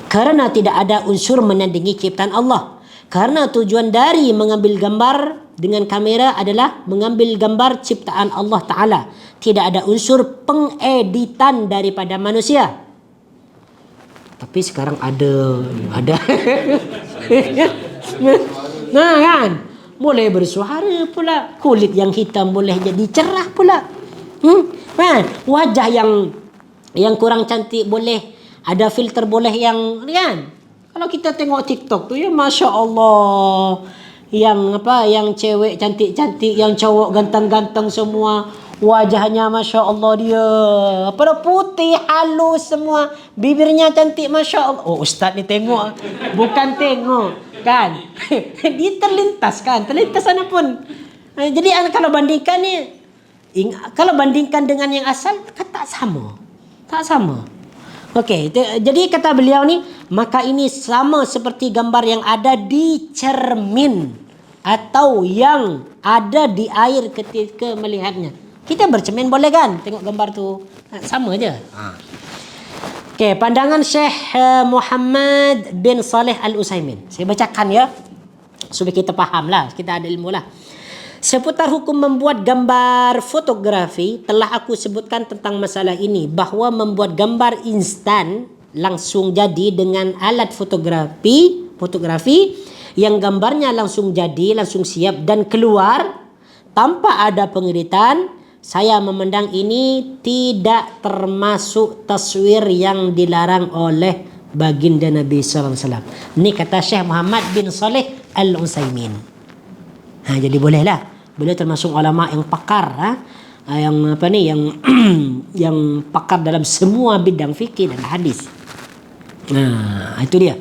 Kerana tidak ada unsur menandingi ciptaan Allah. Karena tujuan dari mengambil gambar dengan kamera adalah mengambil gambar ciptaan Allah Ta'ala. Tidak ada unsur pengeditan daripada manusia. Tapi sekarang ada. Nah kan, boleh bersuara pula, kulit yang hitam boleh jadi cerah pula. Wajah yang kurang cantik boleh ada filter, boleh yang kan. Kalau kita tengok TikTok tu ya, Masya Allah, yang cewek cantik-cantik, yang cowok ganteng-ganteng semua, wajahnya Masya Allah dia putih halus semua, bibirnya cantik Masya Allah. Ustaz ni tengok, bukan tengok kan. Dia terlintas sana pun. Jadi kalau bandingkan dengan yang asal, tak sama. Okey, jadi kata beliau ni, maka ini sama seperti gambar yang ada di cermin atau yang ada di air ketika melihatnya. Kita bercermin boleh kan, tengok gambar tu, sama je. Okey, pandangan Syekh Muhammad bin Saleh Al-Utsaimin. Saya bacakan ya, supaya kita faham lah, kita ada ilmu lah. Seputar hukum membuat gambar fotografi, telah aku sebutkan tentang masalah ini, bahawa membuat gambar instan langsung jadi dengan alat fotografi fotografi yang gambarnya langsung jadi, langsung siap dan keluar tanpa ada pengeditan, saya memandang ini tidak termasuk taswir yang dilarang oleh baginda Nabi sallallahu alaihi wasallam. Ini kata Syekh Muhammad bin Saleh Al-Utsaimin. Jadi bolehlah. Beliau termasuk ulama yang pakar, yang apa ni, yang yang pakar dalam semua bidang fikih dan hadis. Itu dia.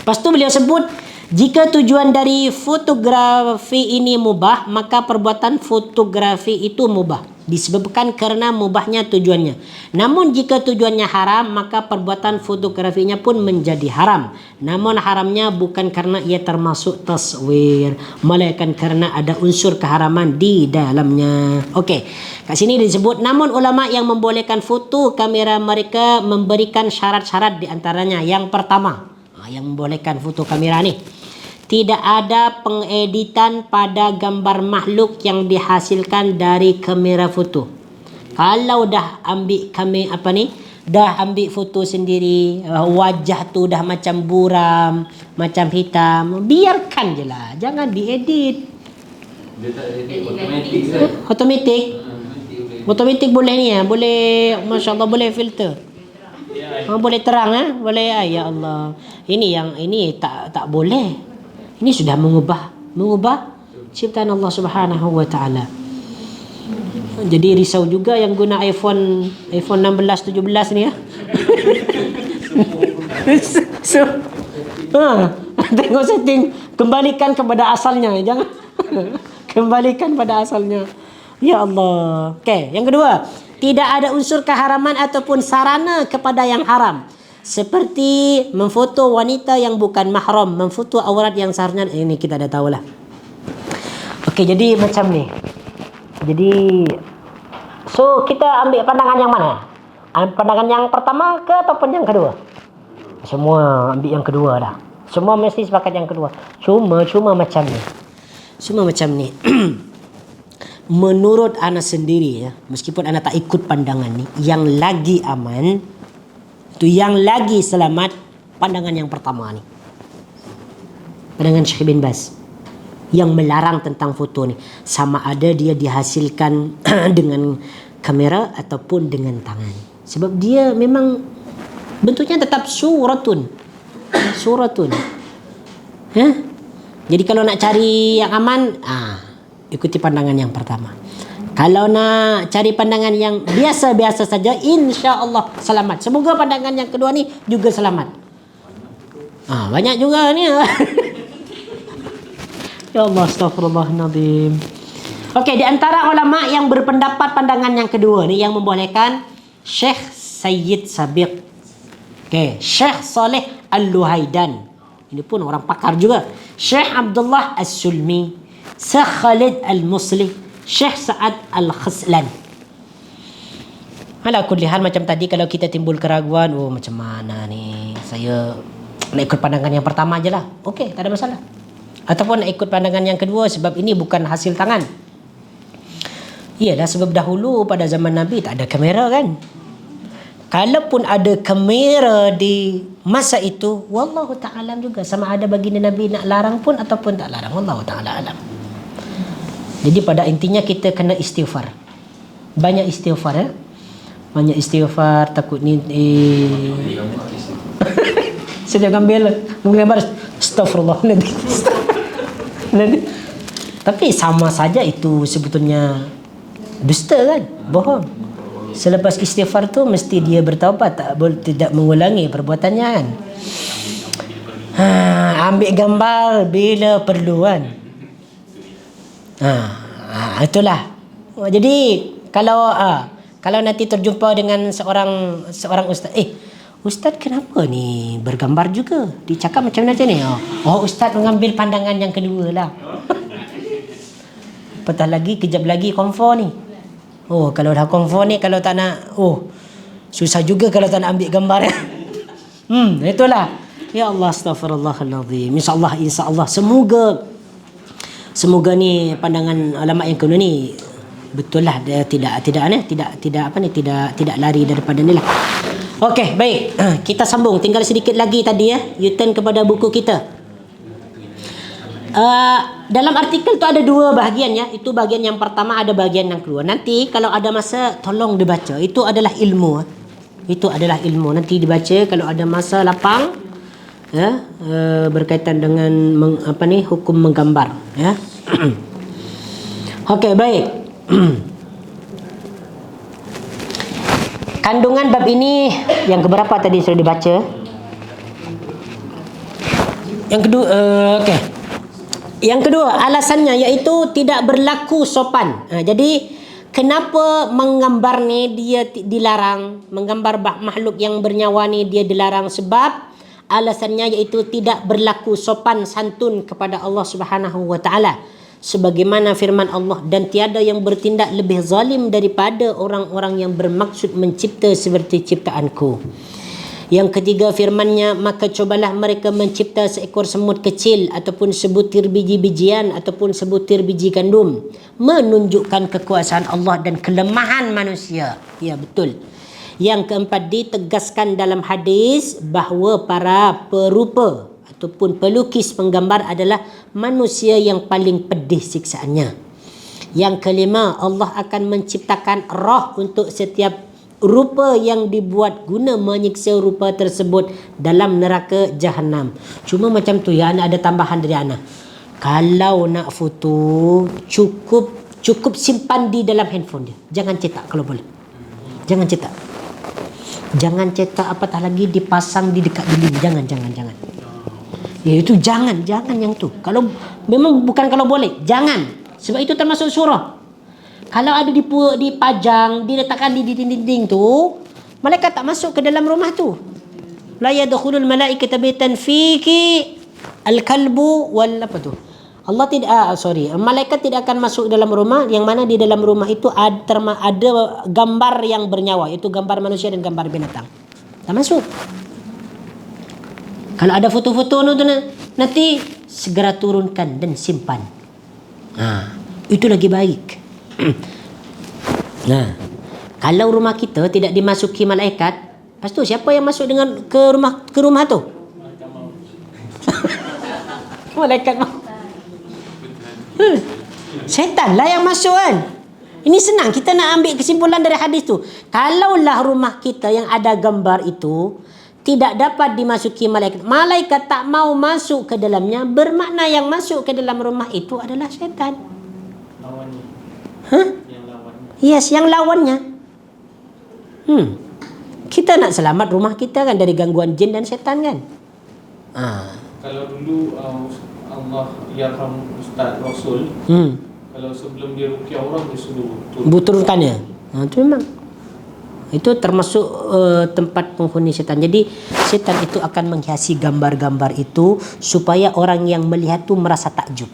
Lepas tu beliau sebut, jika tujuan dari fotografi ini mubah, maka perbuatan fotografi itu mubah disebabkan karena mubahnya tujuannya. Namun jika tujuannya haram, maka perbuatan fotografinya pun menjadi haram. Namun haramnya bukan karena ia termasuk taswir, melainkan karena ada unsur keharaman di dalamnya. Okey, kat sini disebut, namun ulama yang membolehkan foto kamera mereka memberikan syarat-syarat di antaranya. Yang pertama, yang membolehkan foto kamera ni, tidak ada pengeditan pada gambar makhluk yang dihasilkan dari kamera foto. Kalau dah ambil dah ambil foto sendiri, wajah tu dah macam buram, macam hitam, biarkan je lah, jangan diedit. Dia tak edit automatik kan? Automatik boleh ni ya, boleh, masya-Allah, boleh filter. Boleh terang boleh. Ya Allah. Ini tak boleh. Ini sudah mengubah ciptaan Allah Subhanahu wa taala. Jadi risau juga yang guna iPhone 16 17 ni ya. Tengok setting, kembalikan kepada asalnya, jangan kembalikan pada asalnya. Ya Allah. Okey, yang kedua, tidak ada unsur keharaman ataupun sarana kepada yang haram. Seperti memfoto wanita yang bukan mahram, memfoto aurat yang seharusnya, ini kita dah tahulah. Okey, jadi macam ni. Jadi so kita ambil pandangan yang mana? Pandangan yang pertama ke ataupun yang kedua? Semua ambil yang kedua dah. Semua mesti sepakat yang kedua. Cuma macam ni. Menurut ana sendiri ya, meskipun ana tak ikut pandangan ni, yang lagi aman tu, yang lagi selamat, pandangan yang pertama ni, pandangan Syekh bin Baz yang melarang tentang foto ni, sama ada dia dihasilkan dengan kamera ataupun dengan tangan, sebab dia memang bentuknya tetap suratun. Jadi kalau nak cari yang aman, ikuti pandangan yang pertama. Kalau nak cari pandangan yang biasa-biasa saja, insya-Allah selamat. Semoga pandangan yang kedua ni juga selamat. Banyak juga ni. Ya Allah, astagfirullahaladzim. Okey, di antara ulama yang berpendapat pandangan yang kedua ni, yang membolehkan, Syekh Sayyid Sabiq. Okey, Syekh Saleh Al-Luhaidan. Ini pun orang pakar juga. Syekh Abdullah As-Sulmi, Syekh Khalid Al-Muslih, Syekh Sa'ad Al-Khaslan. Ala kulli hal, macam tadi kalau kita timbul keraguan, macam mana ni, saya nak ikut pandangan yang pertama je lah, okey, tak ada masalah. Ataupun nak ikut pandangan yang kedua sebab ini bukan hasil tangan. Iyalah, sebab dahulu pada zaman Nabi tak ada kamera kan. Kalaupun ada kamera di masa itu, wallahu ta'ala juga, sama ada baginda Nabi nak larang pun ataupun tak larang, wallahu ta'ala alam. Jadi pada intinya kita kena istighfar. Banyak istighfar ya. Banyak istighfar, takut ni saya ambil gambar astagfirullah nanti. Tapi sama saja itu sebetulnya dusta kan, bohong. Selepas istighfar tu mesti dia bertaubat, tidak mengulangi perbuatannya kan. Ambil gambar bila perlu kan. Itulah. Jadi kalau nanti terjumpa dengan seorang ustaz, ustaz kenapa ni bergambar juga? Dicakap macam mana ni? Ustaz mengambil pandangan yang kedua lah. Petah lagi, kejap lagi konfor ni. Kalau dah konfor ni, kalau tak nak, susah juga kalau tak nak ambil gambar. Itulah. Ya Allah, astaghfirullahaladzim. InsyaAllah. Semoga ni pandangan ulama yang kedua ni betul lah, dia tidak lari daripada ni lah. Okey, baik. Kita sambung. Tinggal sedikit lagi tadi ya. You turn kepada buku kita. Dalam artikel tu ada dua bahagian ya. Itu bahagian yang pertama, ada bahagian yang kedua. Nanti kalau ada masa tolong dibaca. Itu adalah ilmu. Itu adalah ilmu. Nanti dibaca kalau ada masa lapang ya, berkaitan dengan hukum menggambar ya. Okey, baik. Kandungan bab ini yang keberapa tadi sudah dibaca? Yang kedua, okey. Yang kedua, alasannya iaitu tidak berlaku sopan. Jadi kenapa menggambar ni dia dilarang? Menggambar makhluk yang bernyawa ni dia dilarang sebab alasannya iaitu tidak berlaku sopan santun kepada Allah Subhanahu wa taala. Sebagaimana firman Allah, dan tiada yang bertindak lebih zalim daripada orang-orang yang bermaksud mencipta seperti ciptaanku. Yang ketiga firman-Nya, maka cobalah mereka mencipta seekor semut kecil ataupun sebutir biji-bijian ataupun sebutir biji gandum, menunjukkan kekuasaan Allah dan kelemahan manusia. Ya, betul. Yang keempat, ditegaskan dalam hadis bahawa para perupa ataupun pelukis penggambar adalah manusia yang paling pedih siksaannya. Yang kelima, Allah akan menciptakan roh untuk setiap rupa yang dibuat guna menyiksa rupa tersebut dalam neraka Jahannam. Cuma macam tu ya, Ana ada tambahan dari Ana. Kalau nak foto, cukup simpan di dalam handphone dia. Jangan cetak kalau boleh. Jangan cetak. Jangan cetak, apatah lagi dipasang di dekat dinding. Jangan. Ya itu jangan yang tu. Kalau memang bukan kalau boleh, jangan. Sebab itu termasuk surah. Kalau ada dipajang, diletakkan di dinding tu, malaikat tak masuk ke dalam rumah tu. La yadkhulul malaikata baitan fiki al-kalbu wal apa tu? Allah tidak malaikat tidak akan masuk dalam rumah yang mana di dalam rumah itu ada gambar yang bernyawa, itu gambar manusia dan gambar binatang. Tak masuk. Kalau ada foto-foto tu nanti segera turunkan dan simpan. Itu lagi baik. Nah, kalau rumah kita tidak dimasuki malaikat, lepas tu siapa yang masuk dengan ke rumah tu? Malaikat mau. Syaitan lah yang masuk kan. Ini senang, kita nak ambil kesimpulan dari hadis tu. Kalaulah rumah kita yang ada gambar itu tidak dapat dimasuki malaikat, malaikat tak mau masuk ke dalamnya, bermakna yang masuk ke dalam rumah itu adalah syaitan. Lawannya. Yang lawannya. Yes, yang lawannya. Kita nak selamat rumah kita kan dari gangguan jin dan syaitan kan. Kalau dulu Allah yarham Ustaz Rasul, kalau sebelum dia ruqyah orang dia suruh turunkannya. Itu memang. Itu termasuk tempat penghuni syaitan. Jadi syaitan itu akan menghiasi gambar-gambar itu supaya orang yang melihat tu merasa takjub.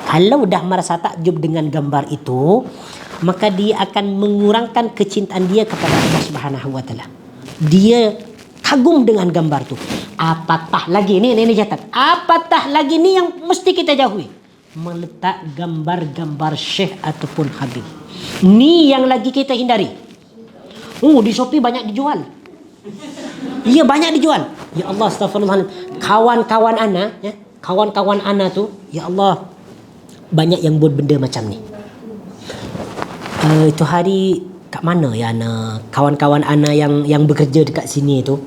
Kalau dah merasa takjub dengan gambar itu, maka dia akan mengurangkan kecintaan dia kepada Allah Subhanahu wa taala. Dia kagum dengan gambar tu. Apatah lagi ni catat. Apatah lagi ni yang mesti kita jauhi. Meletak gambar-gambar syekh ataupun habib. Ni yang lagi kita hindari. Di Shopee banyak dijual. Iya, banyak dijual. Ya Allah, astagfirullah. Kawan-kawan ana tu, ya Allah, banyak yang buat benda macam ni. Itu hari kat mana ya ana? Kawan-kawan ana yang bekerja dekat sini tu,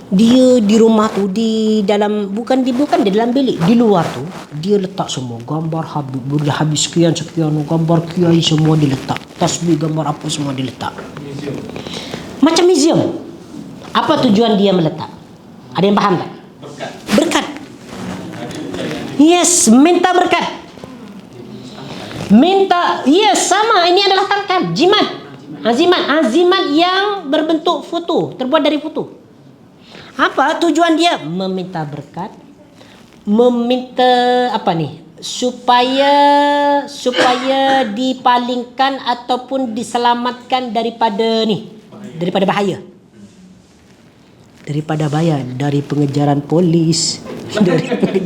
dia di rumah tu, di dalam bukan di dalam bilik, di luar tu dia letak semua gambar habis sekian gambar kiai semua diletak, tasbih gambar apa semua diletak. Macam museum. Apa tujuan dia meletak? Ada yang faham tak? Berkat. Yes, minta berkat. Yes, sama. Ini adalah tangkap jimat. Azimat yang berbentuk foto, terbuat dari foto. Apa tujuan dia? Meminta berkat. Meminta supaya dipalingkan ataupun diselamatkan daripada bahaya. Daripada bahaya, dari pengejaran polis, daripada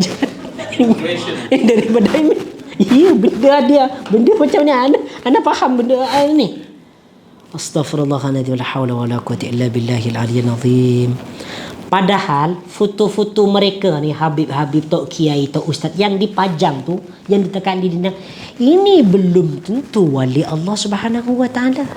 ini. Iya, benda macam ni. Anda faham benda ni? Astaghfirullahaladzim, la haula wala quwwata illa billahil aliyyil azim. Padahal foto-foto mereka ni, Habib-habib, tok kiai, tok ustaz yang dipajang tu, yang ditekan di dinding, ini belum tentu wali Allah Subhanahu wa taala.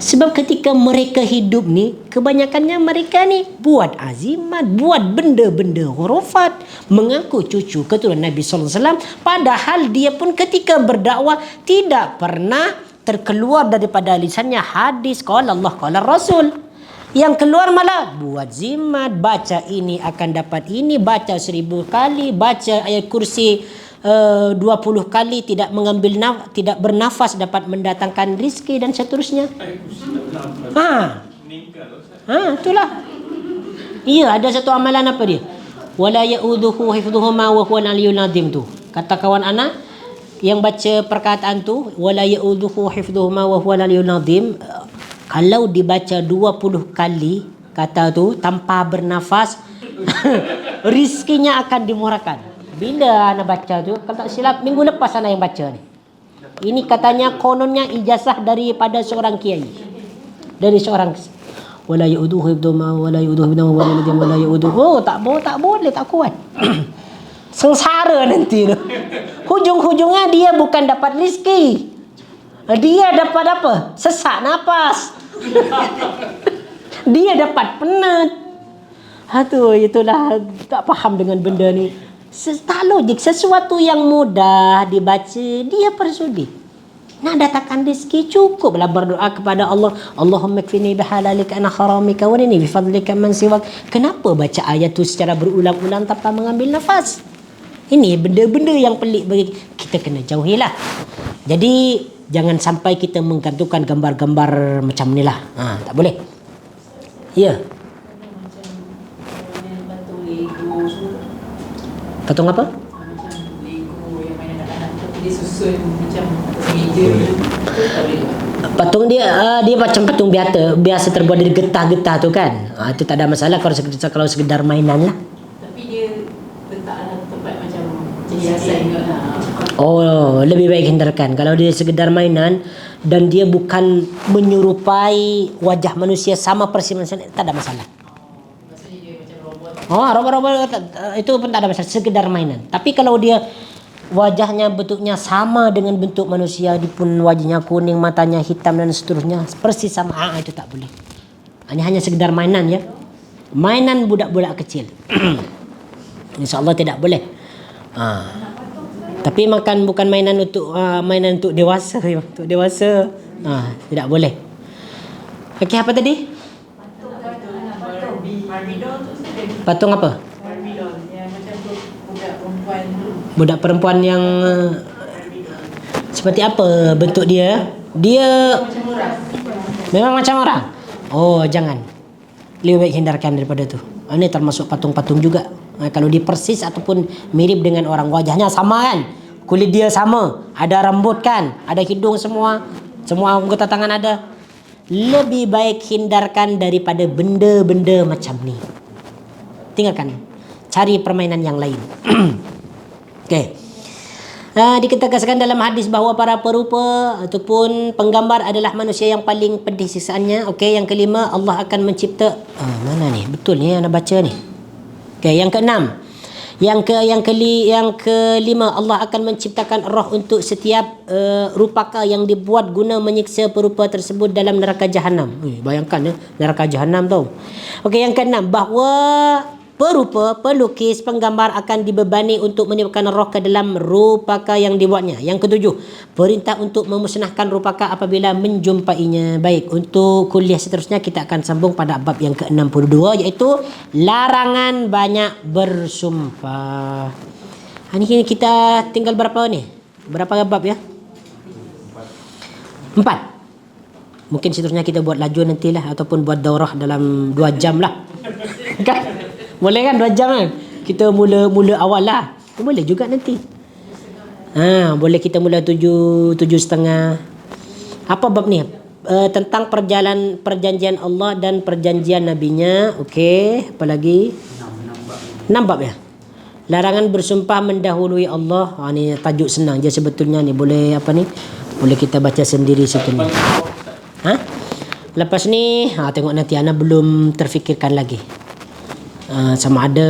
Sebab ketika mereka hidup ni, kebanyakannya mereka ni buat azimat, buat benda-benda khurafat, mengaku cucu keturunan Nabi sallallahu alaihi wasallam, padahal dia pun ketika berdakwah tidak pernah terkeluar daripada lisannya hadis qala Allah qala Rasul. Yang keluar malah buat zimat, baca ini akan dapat ini, baca 1000 kali, baca ayat kursi 20 kali, tidak mengambil tidak bernafas dapat mendatangkan rizki dan seterusnya. Itulah. Iya, ada satu amalan apa dia? Wala ya'udhuhu hifdhuhuma wa huwal aliyyul azim tu. Kata kawan anak yang baca perkataan tu, wala ya'udhuhu hifdhuhuma wa huwal aliyyul azim, kalau dibaca 20 kali kata tu tanpa bernafas, rizkinya akan dimurahkan. Bila anak baca tu, kalau tak silap minggu lepas anak yang baca ni. Ini katanya kononnya ijazah daripada seorang kiai. Dari seorang wala yauduhu hibduma wala yauduhu hibduma wala yauduhu. Tak boleh, tak kuat. Sengsara nanti tu. Hujung-hujungnya dia bukan dapat rezeki. Dia dapat apa? Sesak nafas. Dia dapat penat. Itulah tak faham dengan benda ni. Tak logik. Sesuatu yang mudah dibaca, dia persudi. Nak datangkan rezeki, cukuplah berdoa kepada Allah. Allahumma kfini bihalalika an haramika wa rini bifadlika man siwak. Kenapa baca ayat tu secara berulang-ulang tanpa mengambil nafas? Ini benda-benda yang pelik bagi kita, kena jauhilah. Jadi jangan sampai kita menggantungkan gambar-gambar macam ni lah. Tak boleh. Ya. Patung apa? Patung dia macam patung biasa terbuat dari getah-getah tu kan. Itu tak ada masalah kalau sekedar mainan lah. Tapi dia letak tempat macam hiasan juga lah. Oh, lebih baik hindarkan. Kalau dia sekedar mainan dan dia bukan menyerupai wajah manusia sama persis manusia, tak ada masalah. Maksudnya dia macam robot. Robot itu pun tak ada masalah, sekedar mainan. Tapi kalau dia wajahnya bentuknya sama dengan bentuk manusia, dia pun wajahnya kuning, matanya hitam dan seterusnya, persis sama, itu tak boleh. Ini hanya sekedar mainan ya. Mainan budak-budak kecil. InsyaAllah tidak boleh. Tapi bukan mainan untuk dewasa ya. Untuk dewasa tidak boleh. Okey, apa tadi? Patung apa? Yang macam budak perempuan tu. Budak perempuan yang seperti apa bentuk dia? Dia Macam orang. memang macam orang. Oh, jangan. Lebih baik hindarkan daripada tu. Ini termasuk patung-patung juga. Kalau dia persis ataupun mirip dengan orang, wajahnya sama kan, kulit dia sama, ada rambut kan, ada hidung, semua anggota tangan ada, lebih baik hindarkan daripada benda-benda macam ni. Tinggalkan, cari permainan yang lain. Okey. Dikatakan dalam hadis bahawa para perupa ataupun penggambar adalah manusia yang paling pedih siksaannya. Okey, yang kelima, Allah akan mencipta mana ni? Betul ni yang anda baca ni. Okey, yang keenam. Yang kelima, Allah akan menciptakan roh untuk setiap rupaka yang dibuat guna menyiksa perupa tersebut dalam neraka jahanam. Bayangkan neraka jahanam tau. Okey, yang keenam, bahawa perupa, pelukis, penggambar akan dibebani untuk meniupkan roh ke dalam rupaka yang dibuatnya. Yang ketujuh, perintah untuk memusnahkan rupaka apabila menjumpainya. Baik, untuk kuliah seterusnya kita akan sambung pada bab yang ke-62, iaitu larangan banyak bersumpah. Ini kita tinggal berapa ni? Berapa bab ya? 4. Mungkin seterusnya kita buat laju nantilah, ataupun buat daurah dalam 2 jam lah. Kan? Boleh kan 2 jam kan? Kita mula awal lah. Boleh juga nanti. Boleh kita mula 7:30. Apa bab ni? Tentang perjanjian Allah dan perjanjian Nabi-Nya. Okey, apa lagi? 6 bab ya. Larangan bersumpah mendahului Allah. Ni tajuk senang je sebetulnya ni. Boleh boleh kita baca sendiri situ ni. Lepas ni tengok nanti ana belum terfikirkan lagi. sama ada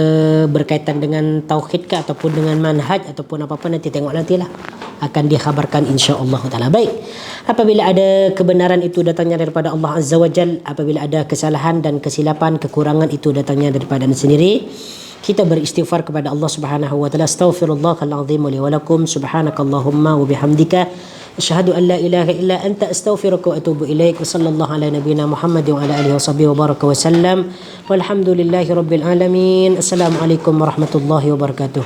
berkaitan dengan tauhid ke ataupun dengan manhaj ataupun apa-apa, nanti tengok nantilah, akan dikhabarkan insya-Allah taala. Baik, apabila ada kebenaran itu datangnya daripada Allah Azza wa Jal, apabila ada kesalahan dan kesilapan, kekurangan itu datangnya daripada anda sendiri, kita beristighfar kepada Allah Subhanahu wa taala. Astaghfirullahal azim li wa lakum, subhanakallahumma wa bihamdika asyhadu an la ilaha illa anta astaghfiruka wa atubu ilaik. Wa sallallahu ala nabiyyina Muhammad wa ala alihi washabbihi wa baraka wa sallam. Walhamdulillahi rabbil alamin. Assalamualaikum warahmatullahi wabarakatuh.